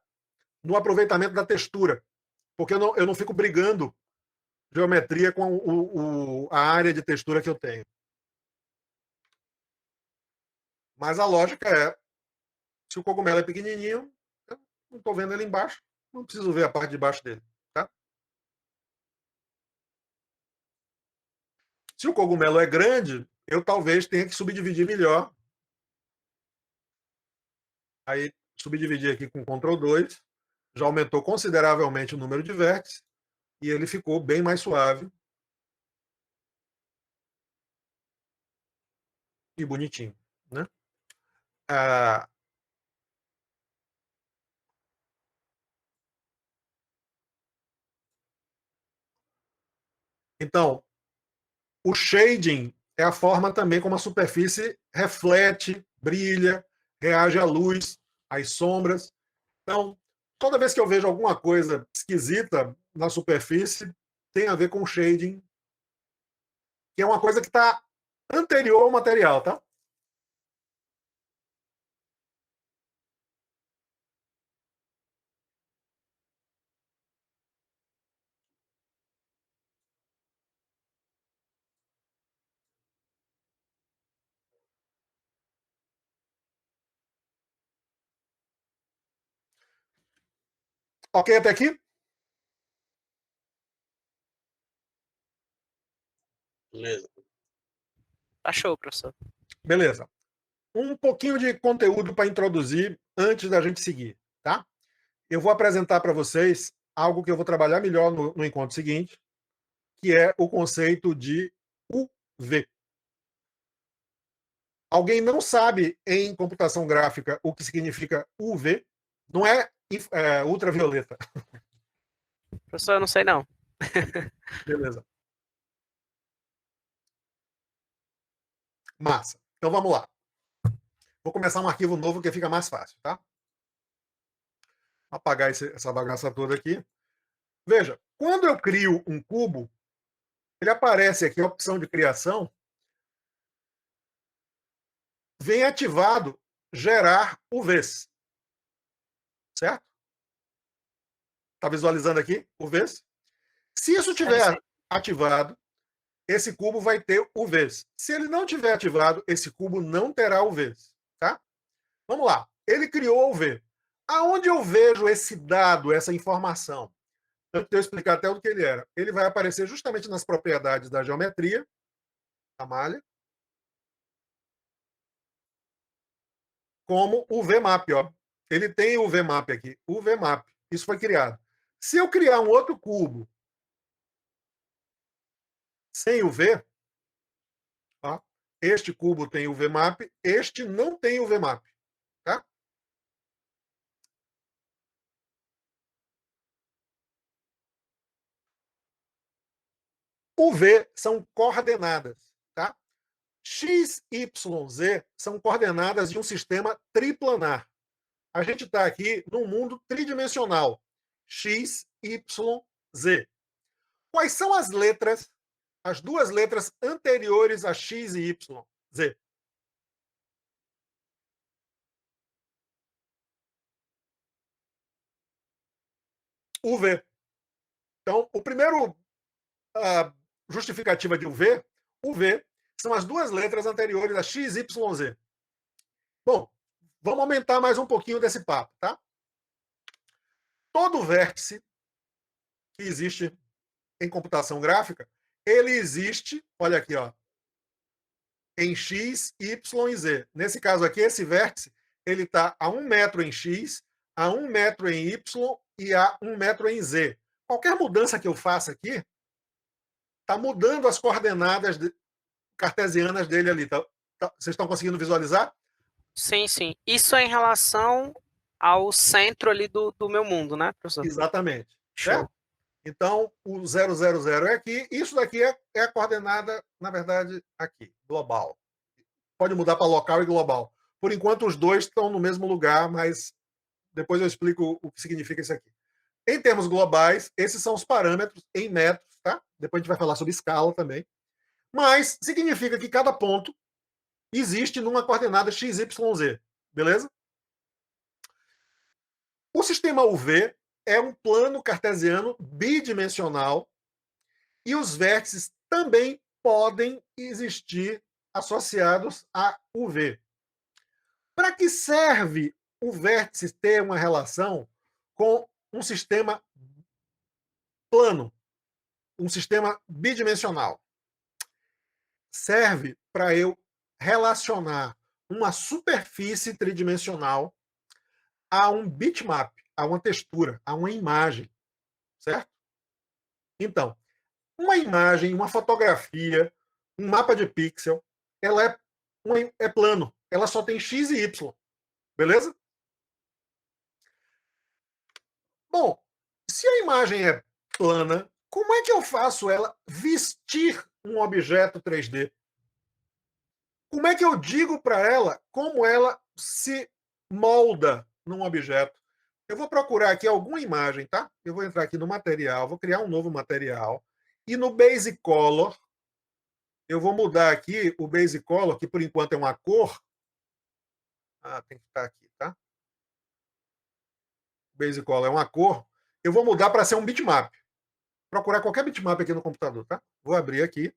No aproveitamento da textura, porque eu não fico brigando geometria com a área de textura que eu tenho. Mas a lógica é, se o cogumelo é pequenininho, eu não estou vendo ele embaixo, não preciso ver a parte de baixo dele, tá? Se o cogumelo é grande, eu talvez tenha que subdividir melhor. Aí, subdividir aqui com Ctrl 2, já aumentou consideravelmente o número de vértices e ele ficou bem mais suave e bonitinho, né? Ah, então, o shading é a forma também como a superfície reflete, brilha, reage à luz, às sombras. Então, toda vez que eu vejo alguma coisa esquisita na superfície, tem a ver com shading, que é uma coisa que está anterior ao material, tá? Ok até aqui? Beleza. Tá show, professor. Beleza. Um pouquinho de conteúdo para introduzir antes da gente seguir, tá? Eu vou apresentar para vocês algo que eu vou trabalhar melhor no encontro seguinte, que é o conceito de UV. Alguém não sabe em computação gráfica o que significa UV? Não é, ultravioleta. Professor, eu não sei não. Beleza. Massa. Então vamos lá. Vou começar um arquivo novo que fica mais fácil, tá? Vou apagar essa bagaça toda aqui. Veja, quando eu crio um cubo, ele aparece aqui a opção de criação, vem ativado gerar UVs. Certo? Está visualizando aqui UVs? Se isso tiver ativado, esse cubo vai ter UVs. Se ele não tiver ativado, esse cubo não terá UVs. Tá? Vamos lá. Ele criou UV. Aonde eu vejo esse dado, essa informação? Antes de eu explicar até o que ele era. Ele vai aparecer justamente nas propriedades da geometria, da malha, como o VMAP. Ó. Ele tem o VMAP aqui. O VMAP. Isso foi criado. Se eu criar um outro cubo sem o V, ó, este cubo tem o VMAP, este não tem o VMAP. Tá? O V são coordenadas. Tá? X, Y, Z são coordenadas de um sistema triplanar. A gente está aqui num mundo tridimensional. X, Y, Z. Quais são as letras, as duas letras anteriores a X e Y? Z. O V. Então, o primeiro justificativa de o V são as duas letras anteriores a X, Y, Z. Bom, vamos aumentar mais um pouquinho desse papo, tá? Todo vértice que existe em computação gráfica, ele existe, olha aqui, ó, em X, Y e Z. Nesse caso aqui, esse vértice, ele está a 1 metro em X, a 1 metro em Y e a 1 metro em Z. Qualquer mudança que eu faça aqui, está mudando as coordenadas cartesianas dele ali. Vocês estão conseguindo visualizar? Sim, sim. Isso é em relação ao centro ali do meu mundo, né, professor? Exatamente. Show. Certo? Então, o 000 é aqui. Isso daqui é a coordenada, na verdade, aqui, global. Pode mudar para local e global. Por enquanto, os dois estão no mesmo lugar, mas depois eu explico o que significa isso aqui. Em termos globais, esses são os parâmetros em metros, tá? Depois a gente vai falar sobre escala também. Mas significa que cada ponto existe numa coordenada x, y, z. Beleza? O sistema UV é um plano cartesiano bidimensional e os vértices também podem existir associados a UV. Para que serve o vértice ter uma relação com um sistema plano, um sistema bidimensional? Serve para eu relacionar uma superfície tridimensional a um bitmap, a uma textura, a uma imagem, certo? Então, uma imagem, uma fotografia, um mapa de pixel, ela é plano, ela só tem x e y, beleza? Bom, se a imagem é plana, como é que eu faço ela vestir um objeto 3D? Como é que eu digo para ela como ela se molda num objeto? Eu vou procurar aqui alguma imagem, tá? Eu vou entrar aqui no material, vou criar um novo material. E no Basic Color, eu vou mudar aqui o Basic Color, que por enquanto é uma cor. Tem que estar aqui, tá? Basic Color é uma cor. Eu vou mudar para ser um bitmap. Procurar qualquer bitmap aqui no computador, tá? Vou abrir aqui.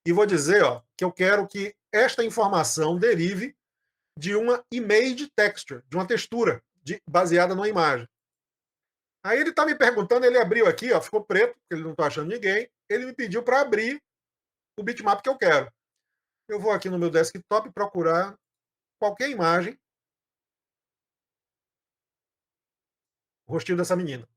E vou dizer, ó, que eu quero que esta informação derive de uma image texture, de uma textura baseada numa imagem. Aí ele está me perguntando, ele abriu aqui, ó, ficou preto, porque ele não está achando ninguém. Ele me pediu para abrir o bitmap que eu quero. Eu vou aqui no meu desktop procurar qualquer imagem, o rostinho dessa menina.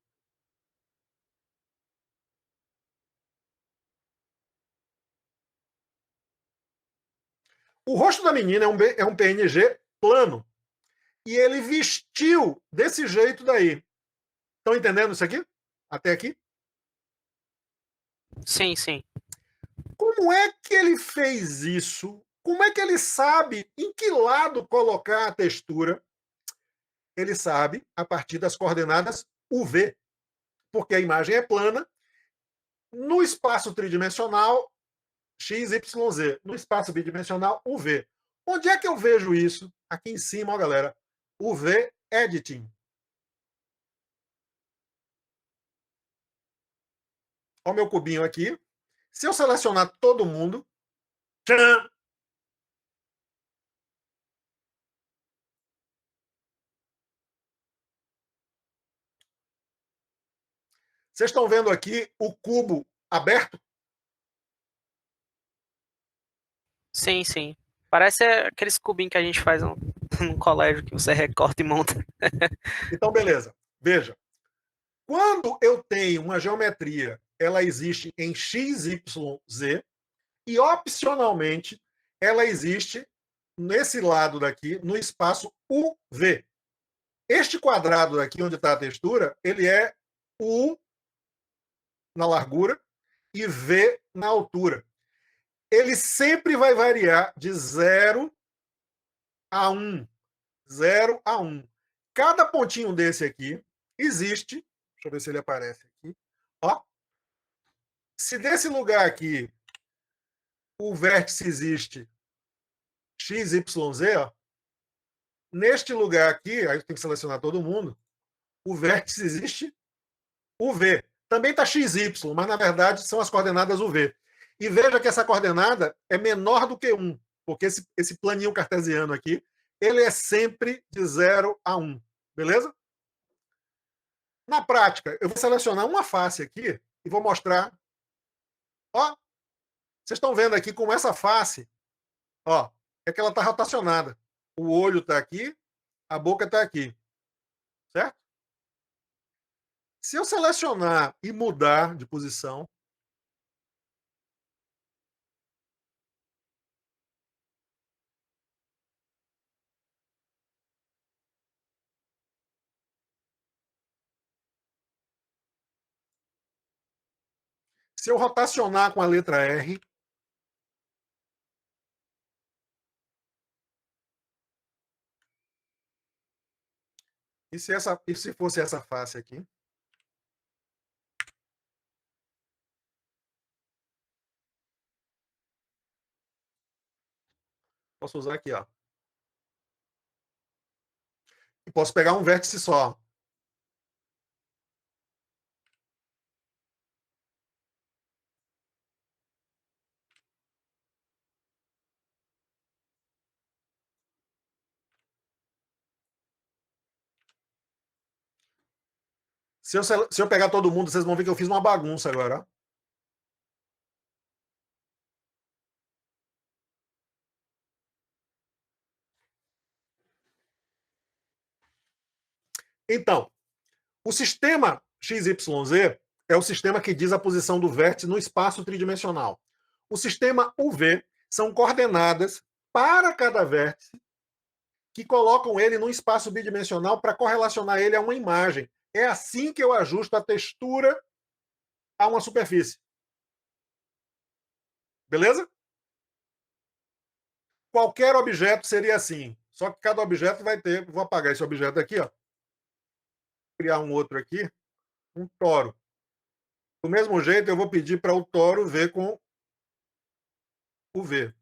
O rosto da menina é um PNG plano. E ele vestiu desse jeito daí. Estão entendendo isso aqui? Até aqui? Sim, sim. Como é que ele fez isso? Como é que ele sabe em que lado colocar a textura? Ele sabe a partir das coordenadas UV, porque a imagem é plana. No espaço tridimensional, x, y, z. No espaço bidimensional, UV. Onde é que eu vejo isso? Aqui em cima, ó, galera. UV Editing. Olha o meu cubinho aqui. Se eu selecionar todo mundo, tchan, vocês estão vendo aqui o cubo aberto? Sim, sim. Parece aqueles cubinhos que a gente faz no colégio, que você recorta e monta. Então, beleza. Veja. Quando eu tenho uma geometria, ela existe em x, y, z, e opcionalmente ela existe nesse lado daqui, no espaço UV. Este quadrado aqui, onde está a textura, ele é U na largura e V na altura. Ele sempre vai variar de 0 a 1. 0 a 1. Cada pontinho desse aqui existe. Deixa eu ver se ele aparece aqui. Ó. Se desse lugar aqui o vértice existe x, y, z, ó, neste lugar aqui, aí tem que selecionar todo mundo, o vértice existe UV. Também está XY, mas na verdade são as coordenadas UV. E veja que essa coordenada é menor do que 1, porque esse planinho cartesiano aqui, ele é sempre de 0 a 1. Beleza? Na prática, eu vou selecionar uma face aqui e vou mostrar. Ó, vocês estão vendo aqui como essa face, ó, é que ela está rotacionada. O olho está aqui, a boca está aqui. Certo? Se eu selecionar e mudar de posição, se eu rotacionar com a letra R, e se fosse essa face aqui? Posso usar aqui, ó. E posso pegar um vértice só. Se eu pegar todo mundo, vocês vão ver que eu fiz uma bagunça agora. Ó. Então, o sistema XYZ é o sistema que diz a posição do vértice no espaço tridimensional. O sistema UV são coordenadas para cada vértice que colocam ele num espaço bidimensional para correlacionar ele a uma imagem. É assim que eu ajusto a textura a uma superfície. Beleza? Qualquer objeto seria assim. Só que cada objeto vai ter. Vou apagar esse objeto aqui, ó. Criar um outro aqui, um toro. Do mesmo jeito, eu vou pedir para o toro ver com o V.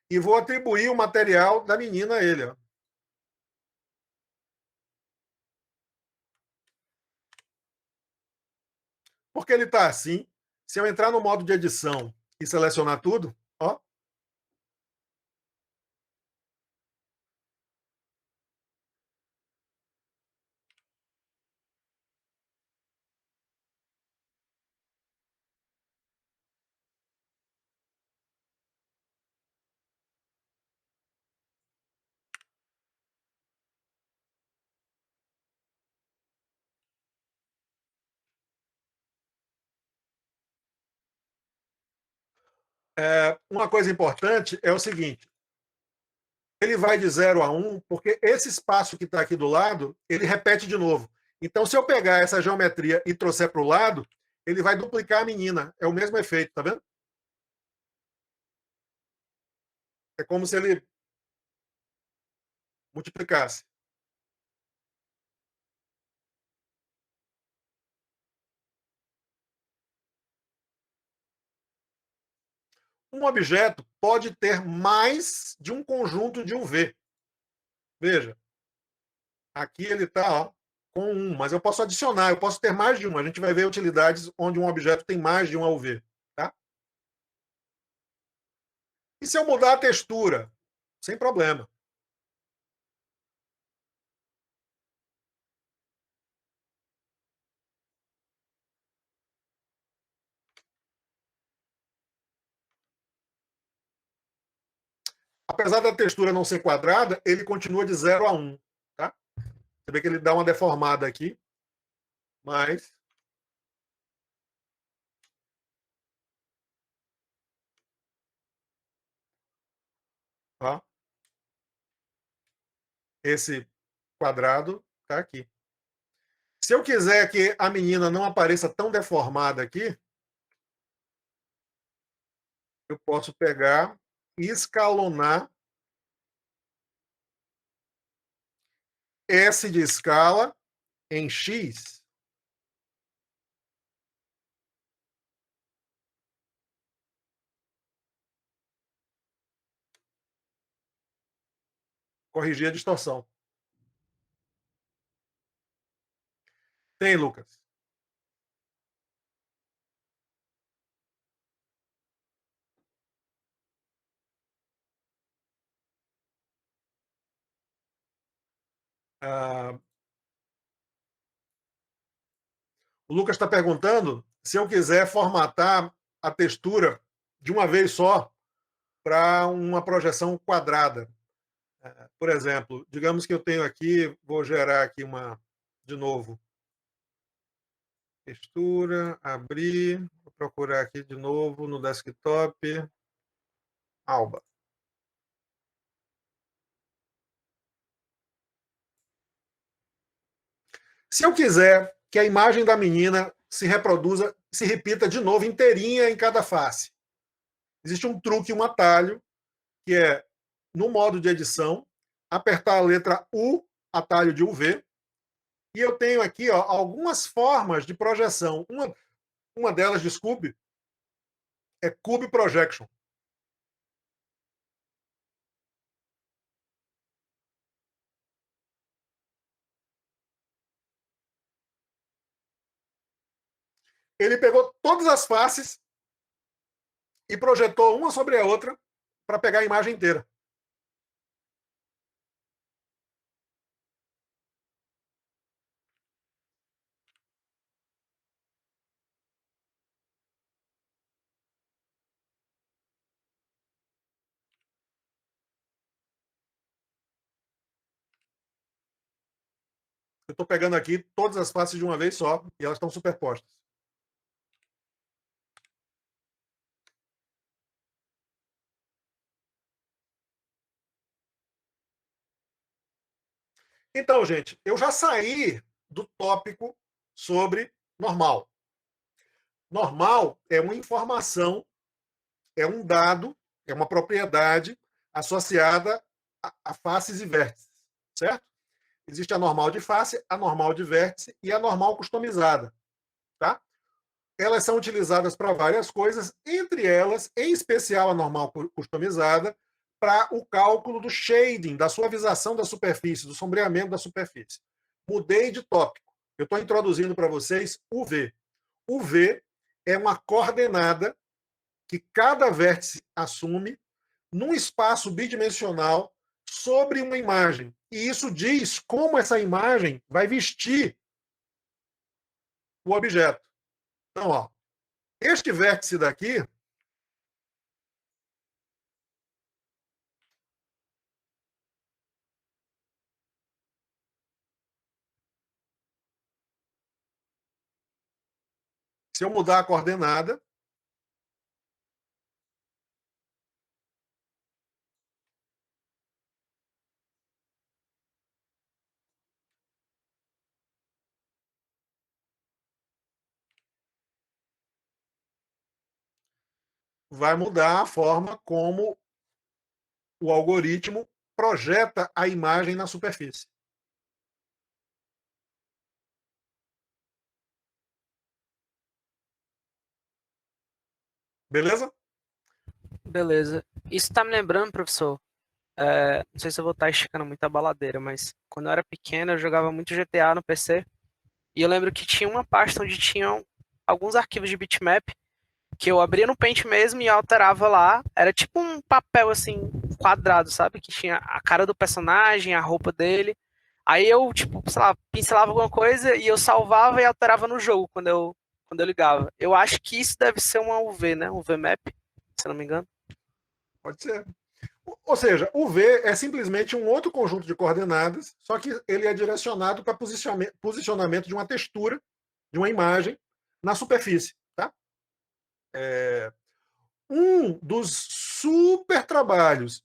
E vou atribuir o material da menina a ele. Ó. Porque ele está assim. Se eu entrar no modo de edição e selecionar tudo, ó, Uma coisa importante é o seguinte, ele vai de 0 a 1, porque esse espaço que está aqui do lado, ele repete de novo. Então, se eu pegar essa geometria e trouxer para o lado, ele vai duplicar a menina. É o mesmo efeito, tá vendo? É como se ele multiplicasse. Um objeto pode ter mais de um conjunto de UV. Veja, aqui ele está com um, mas eu posso adicionar, eu posso ter mais de um. A gente vai ver utilidades onde um objeto tem mais de um UV. Tá? E se eu mudar a textura? Sem problema. Apesar da textura não ser quadrada, ele continua de 0 a 1. Tá? Você vê que ele dá uma deformada aqui, mas ó, esse quadrado está aqui. Se eu quiser que a menina não apareça tão deformada aqui, eu posso pegar e escalonar S de escala em X. Corrigir a distorção. Tem, Lucas? Ah, o Lucas está perguntando se eu quiser formatar a textura de uma vez só para uma projeção quadrada. Por exemplo, digamos que eu tenho aqui, vou gerar aqui de novo, textura, abrir, vou procurar aqui de novo no desktop, Alba. Se eu quiser que a imagem da menina se reproduza, se repita de novo inteirinha em cada face, existe um truque, um atalho, que é, no modo de edição, apertar a letra U, atalho de UV, e eu tenho aqui algumas formas de projeção. Uma delas, desculpe, é Cube Projection. Ele pegou todas as faces e projetou uma sobre a outra para pegar a imagem inteira. Eu estou pegando aqui todas as faces de uma vez só e elas estão superpostas. Então, gente, eu já saí do tópico sobre normal. Normal é uma informação, é um dado, é uma propriedade associada a faces e vértices, certo? Existe a normal de face, a normal de vértice e a normal customizada, tá? Elas são utilizadas para várias coisas, entre elas, em especial a normal customizada, para o cálculo do shading, da suavização da superfície, do sombreamento da superfície. Mudei de tópico. Eu estou introduzindo para vocês o V. O V é uma coordenada que cada vértice assume num espaço bidimensional sobre uma imagem. E isso diz como essa imagem vai vestir o objeto. Então, ó, este vértice daqui, se eu mudar a coordenada, vai mudar a forma como o algoritmo projeta a imagem na superfície. Beleza? Beleza. Isso tá me lembrando, professor. Não sei se eu vou estar esticando muito a baladeira, mas quando eu era pequeno eu jogava muito GTA no PC. E eu lembro que tinha uma pasta onde tinham alguns arquivos de bitmap que eu abria no Paint mesmo e alterava lá. Era tipo um papel assim, quadrado, sabe? Que tinha a cara do personagem, a roupa dele. Aí eu, tipo, sei lá, pincelava alguma coisa e eu salvava e alterava no jogo quando eu ligava. Eu acho que isso deve ser uma UV, né? Um VMap, se eu não me engano. Pode ser. Ou seja, o V é simplesmente um outro conjunto de coordenadas, só que ele é direcionado para posicionamento de uma textura, de uma imagem, na superfície. Tá? Um dos super trabalhos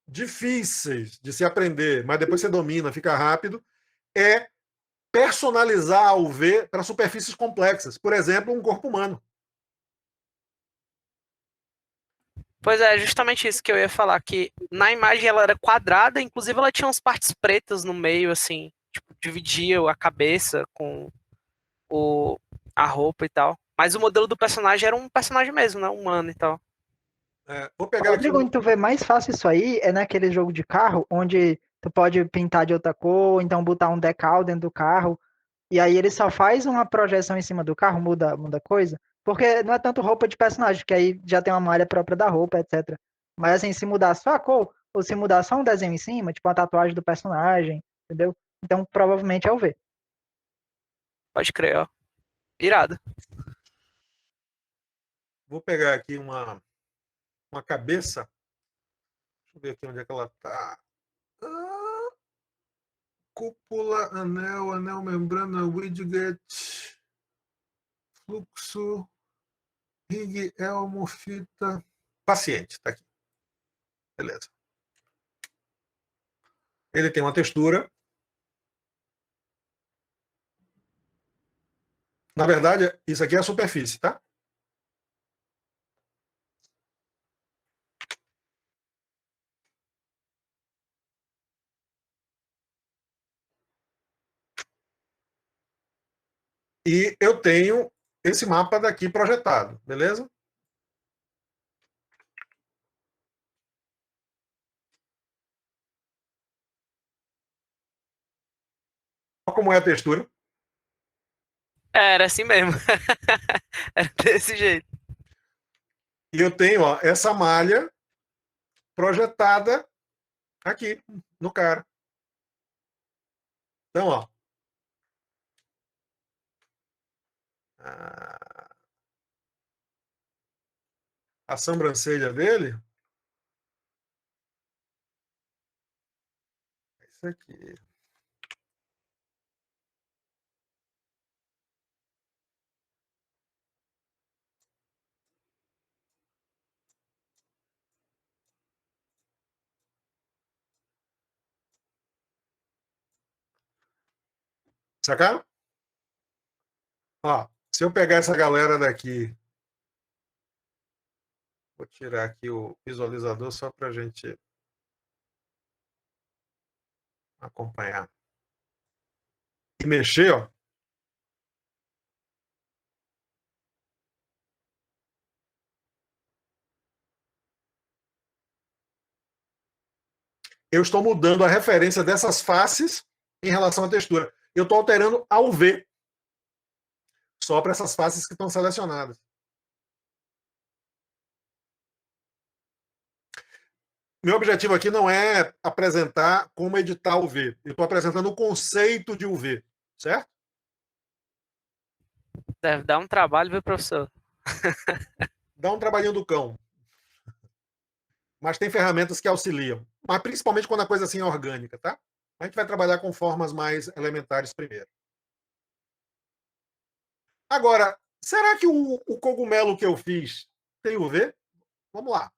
difíceis de se aprender, mas depois você domina, fica rápido, é personalizar o V para superfícies complexas. Por exemplo, um corpo humano. Pois é, justamente isso que eu ia falar, que na imagem ela era quadrada, inclusive ela tinha umas partes pretas no meio, assim, tipo, dividia a cabeça com o, a roupa e tal. Mas o modelo do personagem era um personagem mesmo, né? Humano e tal. Vou pegar aqui Rodrigo, onde tu vê mais fácil isso aí é naquele jogo de carro, onde tu pode pintar de outra cor, ou então botar um decal dentro do carro, e aí ele só faz uma projeção em cima do carro, muda coisa. Porque não é tanto roupa de personagem, que aí já tem uma malha própria da roupa, etc. Mas assim, se mudar só a cor, ou se mudar só um desenho em cima, tipo uma tatuagem do personagem, entendeu? Então provavelmente é o V. Pode crer, ó. Irado. Vou pegar aqui uma cabeça. Deixa eu ver aqui onde é que ela está. Cúpula, anel, membrana, widget, fluxo, rig, elmo, fita. Paciente, está aqui. Beleza. Ele tem uma textura. Na verdade, isso aqui é a superfície, tá? E eu tenho esse mapa daqui projetado, beleza? Olha como é a textura. Era assim mesmo. Era desse jeito. E eu tenho essa malha projetada aqui no cara. Então, a sobrancelha dele é isso aqui. Sacaram? Se eu pegar essa galera daqui, vou tirar aqui o visualizador só para a gente acompanhar. E mexer, eu estou mudando a referência dessas faces em relação à textura. Eu estou alterando ao V, só para essas faces que estão selecionadas. Meu objetivo aqui não é apresentar como editar o V. Eu estou apresentando o conceito de UV, certo? Deve dar um trabalho, viu, professor? Dá um trabalhinho do cão. Mas tem ferramentas que auxiliam. Mas principalmente quando a coisa assim é orgânica, tá? A gente vai trabalhar com formas mais elementares primeiro. Agora, será que o cogumelo que eu fiz tem UV? Vamos lá.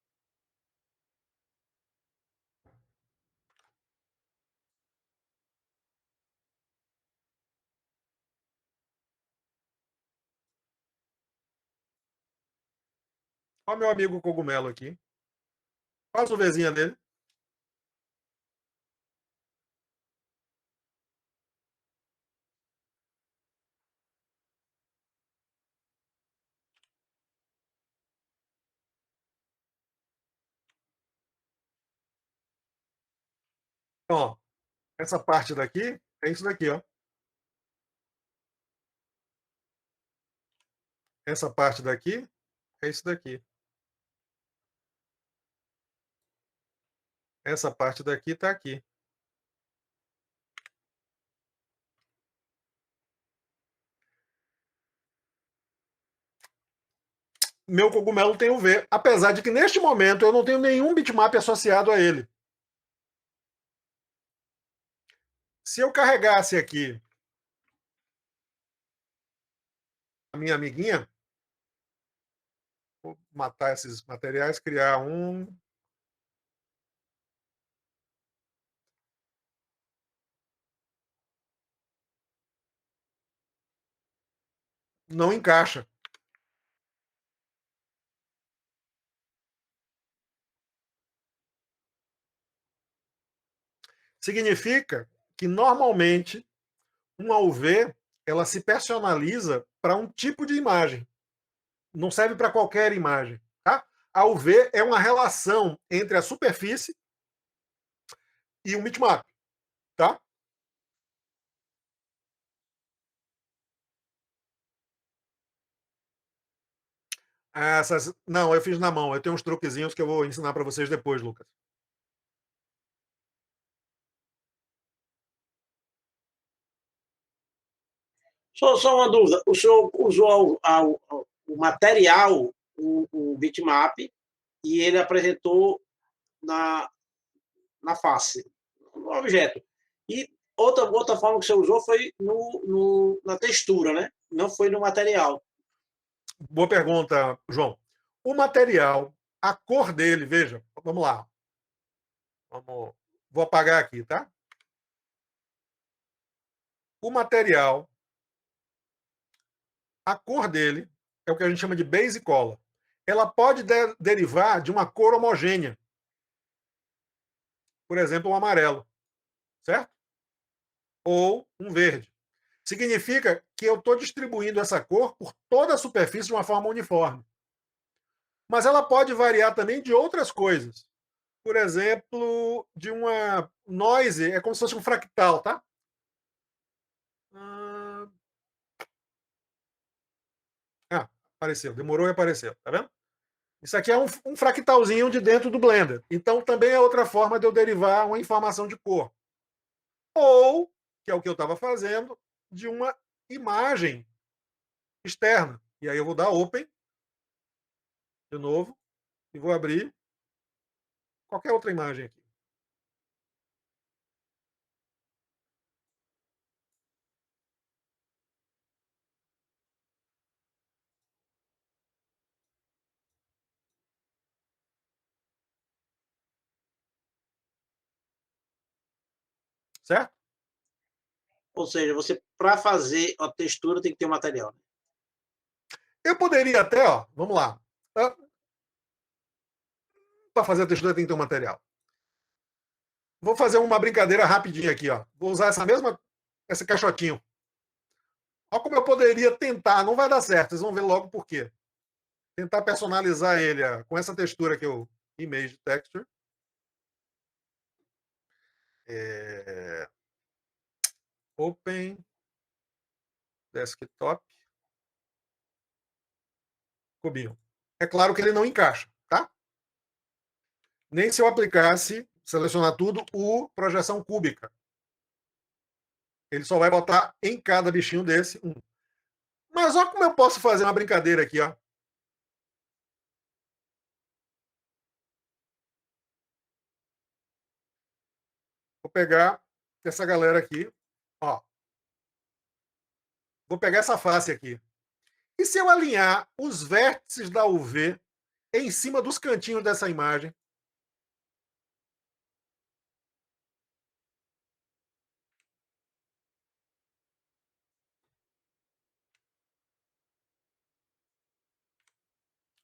Olha meu amigo cogumelo aqui. Faz o Vzinha dele. Ó, essa parte daqui é isso daqui, ó. Essa parte daqui é isso daqui. Essa parte daqui está aqui. Meu cogumelo tem o V, apesar de que neste momento eu não tenho nenhum bitmap associado a ele. Se eu carregasse aqui a minha amiguinha, vou matar esses materiais, criar um. Não encaixa. Significa que normalmente uma UV ela se personaliza para um tipo de imagem. Não serve para qualquer imagem. Tá? A UV é uma relação entre a superfície e o bitmap. Tá? Essas... Não, eu fiz na mão. Eu tenho uns truquezinhos que eu vou ensinar para vocês depois, Lucas. Só uma dúvida. O senhor usou o material, o bitmap, e ele apresentou na, na face, no objeto. E outra forma que você usou foi na textura, né? Não foi no material. Boa pergunta, João. O material, a cor dele, veja, vamos lá. Vou apagar aqui, tá? O material, a cor dele, é o que a gente chama de base color. Ela pode derivar de uma cor homogênea. Por exemplo, um amarelo, certo? Ou um verde. Significa que eu estou distribuindo essa cor por toda a superfície de uma forma uniforme. Mas ela pode variar também de outras coisas. Por exemplo, de uma noise, é como se fosse um fractal, tá? Apareceu. Demorou e apareceu, tá vendo? Isso aqui é um fractalzinho de dentro do Blender. Então, também é outra forma de eu derivar uma informação de cor. Ou, que é o que eu estava fazendo, de uma imagem externa. E aí eu vou dar Open, de novo, e vou abrir qualquer outra imagem aqui. Certo? Ou seja, você, para fazer a textura, tem que ter o material. Né? Eu poderia até, ó, vamos lá. Para fazer a textura tem que ter um material. Vou fazer uma brincadeira rapidinha aqui, ó. Vou usar esse caixotinho. Olha como eu poderia tentar, não vai dar certo, vocês vão ver logo por quê. Tentar personalizar ele com essa textura que eu image texture. Open desktop cubinho. É claro que ele não encaixa, tá? Nem se eu aplicasse, selecionar tudo, o projeção cúbica. Ele só vai botar em cada bichinho desse um. Mas olha como eu posso fazer uma brincadeira aqui, ó. Vou pegar essa galera aqui, ó. Vou pegar essa face aqui. E se eu alinhar os vértices da UV em cima dos cantinhos dessa imagem?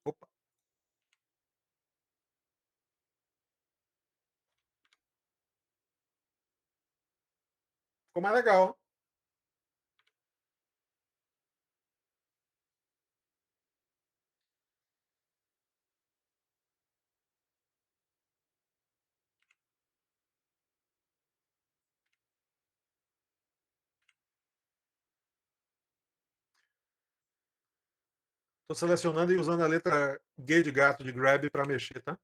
Opa. Ficou mais legal. Estou selecionando e usando a letra G de gato de grab para mexer, tá?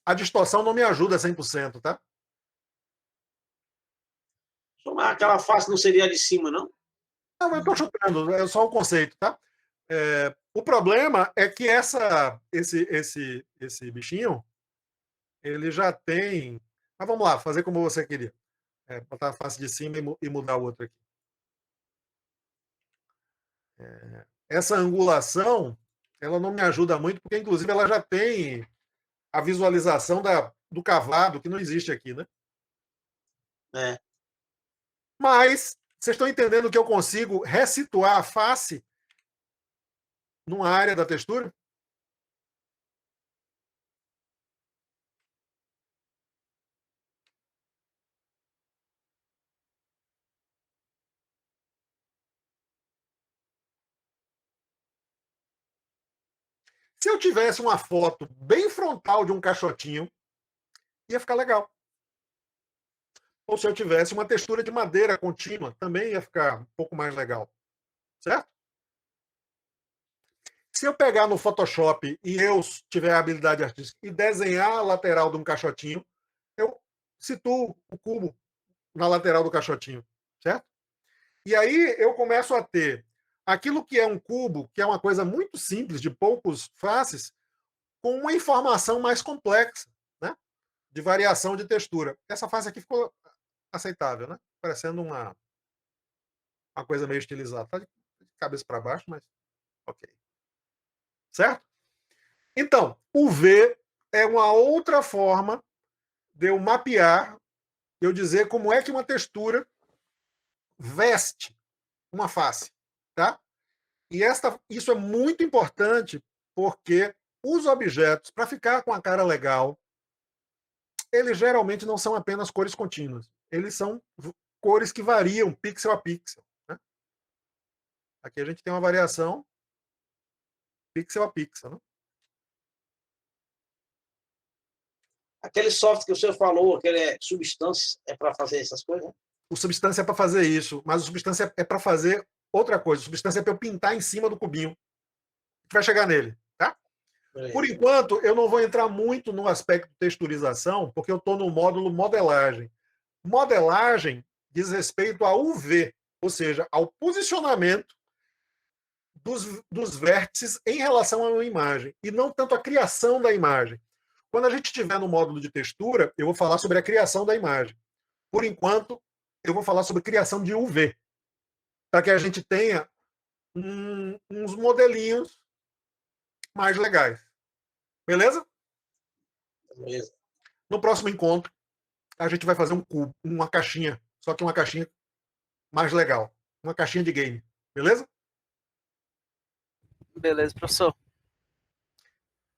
A distorção não me ajuda 100%, tá? Mas aquela face não seria a de cima, não? Não, eu estou chutando, é só o conceito, tá? O problema é que esse bichinho, ele já tem... Mas vamos lá, fazer como você queria. Botar a face de cima e mudar o outro aqui. Essa angulação, ela não me ajuda muito, porque inclusive ela já tem a visualização do cavado, que não existe aqui, né? É. Mas vocês estão entendendo que eu consigo ressituar a face numa área da textura? Se eu tivesse uma foto bem frontal de um caixotinho, ia ficar legal. Ou se eu tivesse uma textura de madeira contínua, também ia ficar um pouco mais legal. Certo? Se eu pegar no Photoshop e eu tiver a habilidade artística e desenhar a lateral de um caixotinho, eu situo o cubo na lateral do caixotinho. Certo? E aí eu começo a ter aquilo que é um cubo, que é uma coisa muito simples, de poucos faces, com uma informação mais complexa, né? De variação de textura. Essa face aqui ficou aceitável, né? Parecendo uma coisa meio estilizada. Tá de cabeça para baixo, mas ok. Certo? Então, o V é uma outra forma de eu mapear, de eu dizer como é que uma textura veste uma face, tá? E isso é muito importante porque os objetos, para ficar com a cara legal, eles geralmente não são apenas cores contínuas. Eles são cores que variam pixel a pixel. Né? Aqui a gente tem uma variação pixel a pixel. Né? Aquele software que o senhor falou, aquele Substance, é para fazer essas coisas? O Substância é para fazer isso, mas o Substância é para fazer outra coisa. O Substância é para eu pintar em cima do cubinho. A gente vai chegar nele. Tá? Por enquanto, eu não vou entrar muito no aspecto texturização, porque eu estou no módulo modelagem. Modelagem diz respeito ao UV, ou seja, ao posicionamento dos vértices em relação a uma imagem, e não tanto a criação da imagem. Quando a gente estiver no módulo de textura, eu vou falar sobre a criação da imagem. Por enquanto, eu vou falar sobre criação de UV, para que a gente tenha uns modelinhos mais legais. Beleza? Beleza. No próximo encontro, a gente vai fazer um cubo, uma caixinha, só que uma caixinha mais legal. Uma caixinha de game. Beleza? Beleza, professor.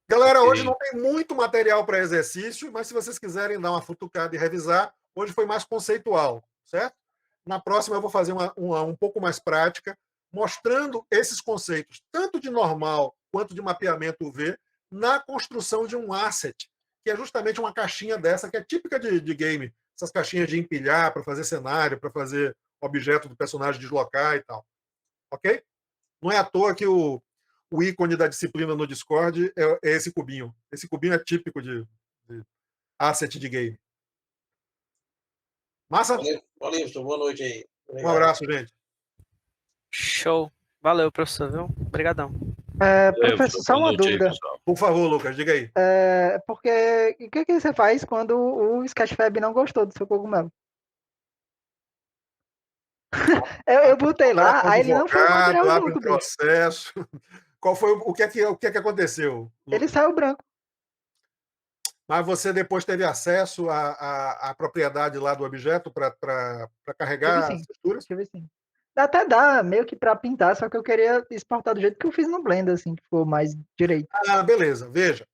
Galera, hoje não tem muito material para exercício, mas se vocês quiserem dar uma futucada e revisar, hoje foi mais conceitual, certo? Na próxima eu vou fazer uma um pouco mais prática, mostrando esses conceitos, tanto de normal quanto de mapeamento UV, na construção de um asset, que é justamente uma caixinha dessa, que é típica de game. Essas caixinhas de empilhar para fazer cenário, para fazer objeto do personagem deslocar e tal. Ok? Não é à toa que o ícone da disciplina no Discord é esse cubinho. Esse cubinho é típico de asset de game. Massa? Valeu, professor. Boa noite aí. Um abraço, gente. Show. Valeu, professor, viu? Obrigadão. Professor, só uma dúvida. Por favor, Lucas, diga aí. Porque o que você faz quando o Sketchfab não gostou do seu cogumelo? Eu botei lá, aí ele não foi o material abre junto, um processo. Qual foi o que é que aconteceu? Lucas? Ele saiu branco. Mas você depois teve acesso à propriedade lá do objeto para carregar as texturas? Deixa eu ver sim. Até dá meio que para pintar, só que eu queria exportar do jeito que eu fiz no Blender, assim, que ficou mais direito. Ah, beleza. Veja.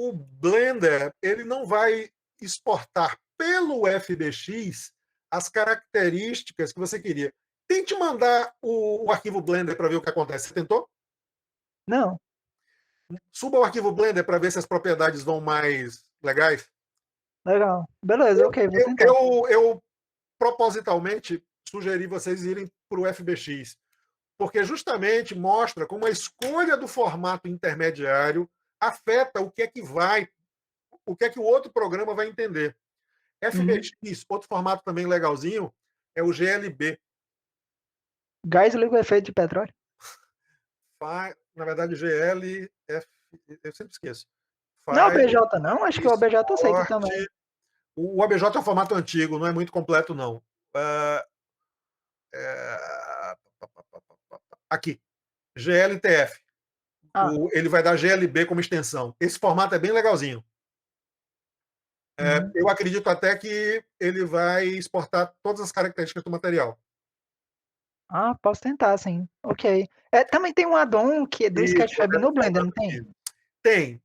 o Blender ele não vai exportar pelo FBX as características que você queria. Tente mandar o arquivo Blender para ver o que acontece. Você tentou? Não, Suba o arquivo Blender para ver se as propriedades vão mais legais. legal. Beleza, ok, vou tentar. Eu propositalmente sugeri vocês irem para o FBX, porque justamente mostra como a escolha do formato intermediário afeta o que é que o outro programa vai entender. FBX, outro formato também legalzinho, é o GLB. Gás liquefeito de petróleo? Na verdade, GLF, eu sempre esqueço. Não é OBJ, não? Acho que o OBJ eu sei que Export. também. O OBJ é um formato antigo, não é muito completo, não. Aqui, GLTF. Ah. Ele vai dar GLB como extensão. Esse formato é bem legalzinho. Eu acredito até que ele vai exportar todas as características do material. Ah, posso tentar, sim. Ok. Também tem um add-on que é do Sketchfab no Blender, não tem? Tem.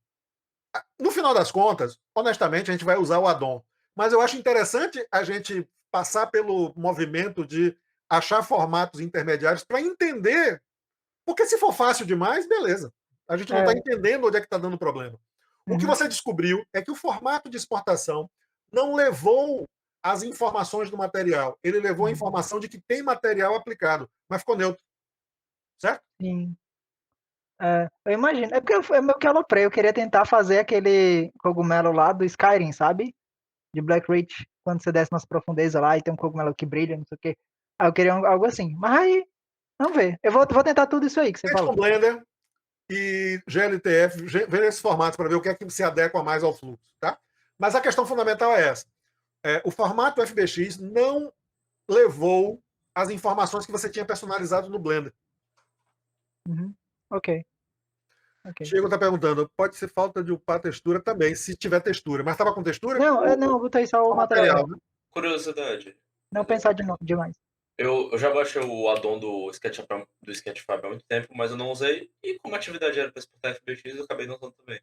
No final das contas, honestamente, a gente vai usar o add-on. Mas eu acho interessante a gente passar pelo movimento de achar formatos intermediários para entender. Porque se for fácil demais, beleza. A gente não está entendendo onde é que está dando problema. O que você descobriu é que o formato de exportação não levou as informações do material. Ele levou a informação de que tem material aplicado, mas ficou neutro. Certo? Sim. Eu imagino. É porque eu meio que aloprei. Eu queria tentar fazer aquele cogumelo lá do Skyrim, sabe? De Blackreach. Quando você desce nas profundezas lá e tem um cogumelo que brilha, não sei o quê. Aí eu queria algo assim. Mas aí, vamos ver. Eu vou tentar tudo isso aí que você falou. Com Blender e GLTF, ver esses formatos para ver o que é que se adequa mais ao fluxo. Tá? Mas a questão fundamental é essa. O formato FBX não levou as informações que você tinha personalizado no Blender. Ok. Diego está perguntando, pode ser falta de upar textura também, se tiver textura. Mas estava com textura? Não, eu botei só o material. Né? Curiosidade. Não pensar demais. Eu já baixei o addon do Sketchfab há muito tempo, mas eu não usei. E como atividade era para exportar FBX, eu acabei não usando também.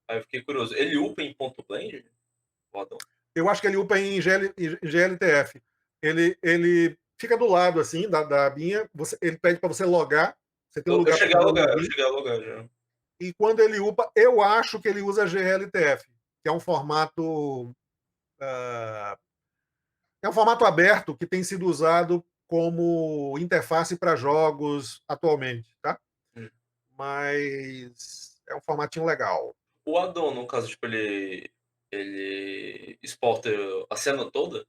Aí eu fiquei curioso. Ele upa em .blend? O addon? Eu acho que ele upa em GLTF. Ele fica do lado assim da abinha. Ele pede para você logar. Você tem um lugar eu cheguei a logar já. E quando ele upa, eu acho que ele usa GLTF, que é um formato aberto que tem sido usado como interface para jogos atualmente, tá? Mas é um formatinho legal. O addon, no caso, tipo, ele exporta a cena toda?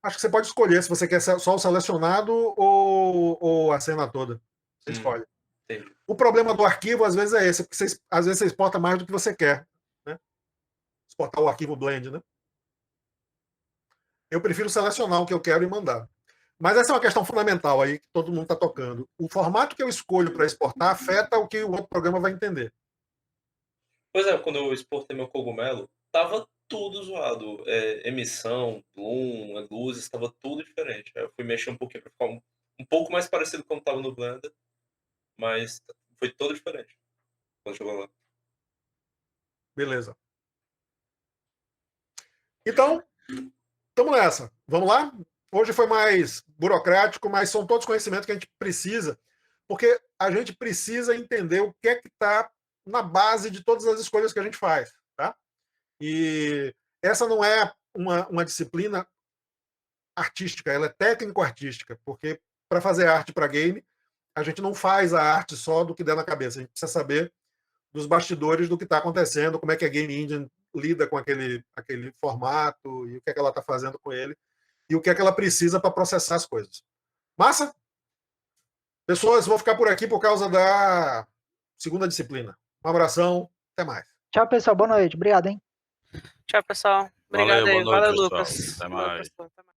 Acho que você pode escolher se você quer só o selecionado ou a cena toda. Você escolhe. Entendi. O problema do arquivo, às vezes, é esse, porque às vezes você exporta mais do que você quer. Né? Exportar o arquivo blend, né? Eu prefiro selecionar o que eu quero e mandar. Mas essa é uma questão fundamental aí que todo mundo está tocando. O formato que eu escolho para exportar afeta o que o outro programa vai entender. Pois é, quando eu exportei meu cogumelo, tava tudo zoado. Emissão, bloom, luzes, estava tudo diferente. Aí eu fui mexer um pouquinho para ficar um pouco mais parecido com como estava no Blender, mas foi todo diferente quando chegou lá. Beleza. Então, estamos nessa. Vamos lá? Hoje foi mais burocrático, mas são todos conhecimentos que a gente precisa, porque a gente precisa entender o que é que está na base de todas as escolhas que a gente faz. Tá? E essa não é uma disciplina artística, ela é técnico-artística, porque para fazer arte para game, a gente não faz a arte só do que der na cabeça, a gente precisa saber dos bastidores do que está acontecendo, como é que a Game Engine lida com aquele formato, e o que é que ela está fazendo com ele, e o que é que ela precisa para processar as coisas. Massa? Pessoas, vou ficar por aqui por causa da segunda disciplina. Um abração, até mais. Tchau, pessoal. Boa noite. Obrigado, hein? Tchau, pessoal. Obrigado aí. Valeu, boa noite, Valeu, pessoal. Lucas. Até Valeu, mais. pessoal. Até mais.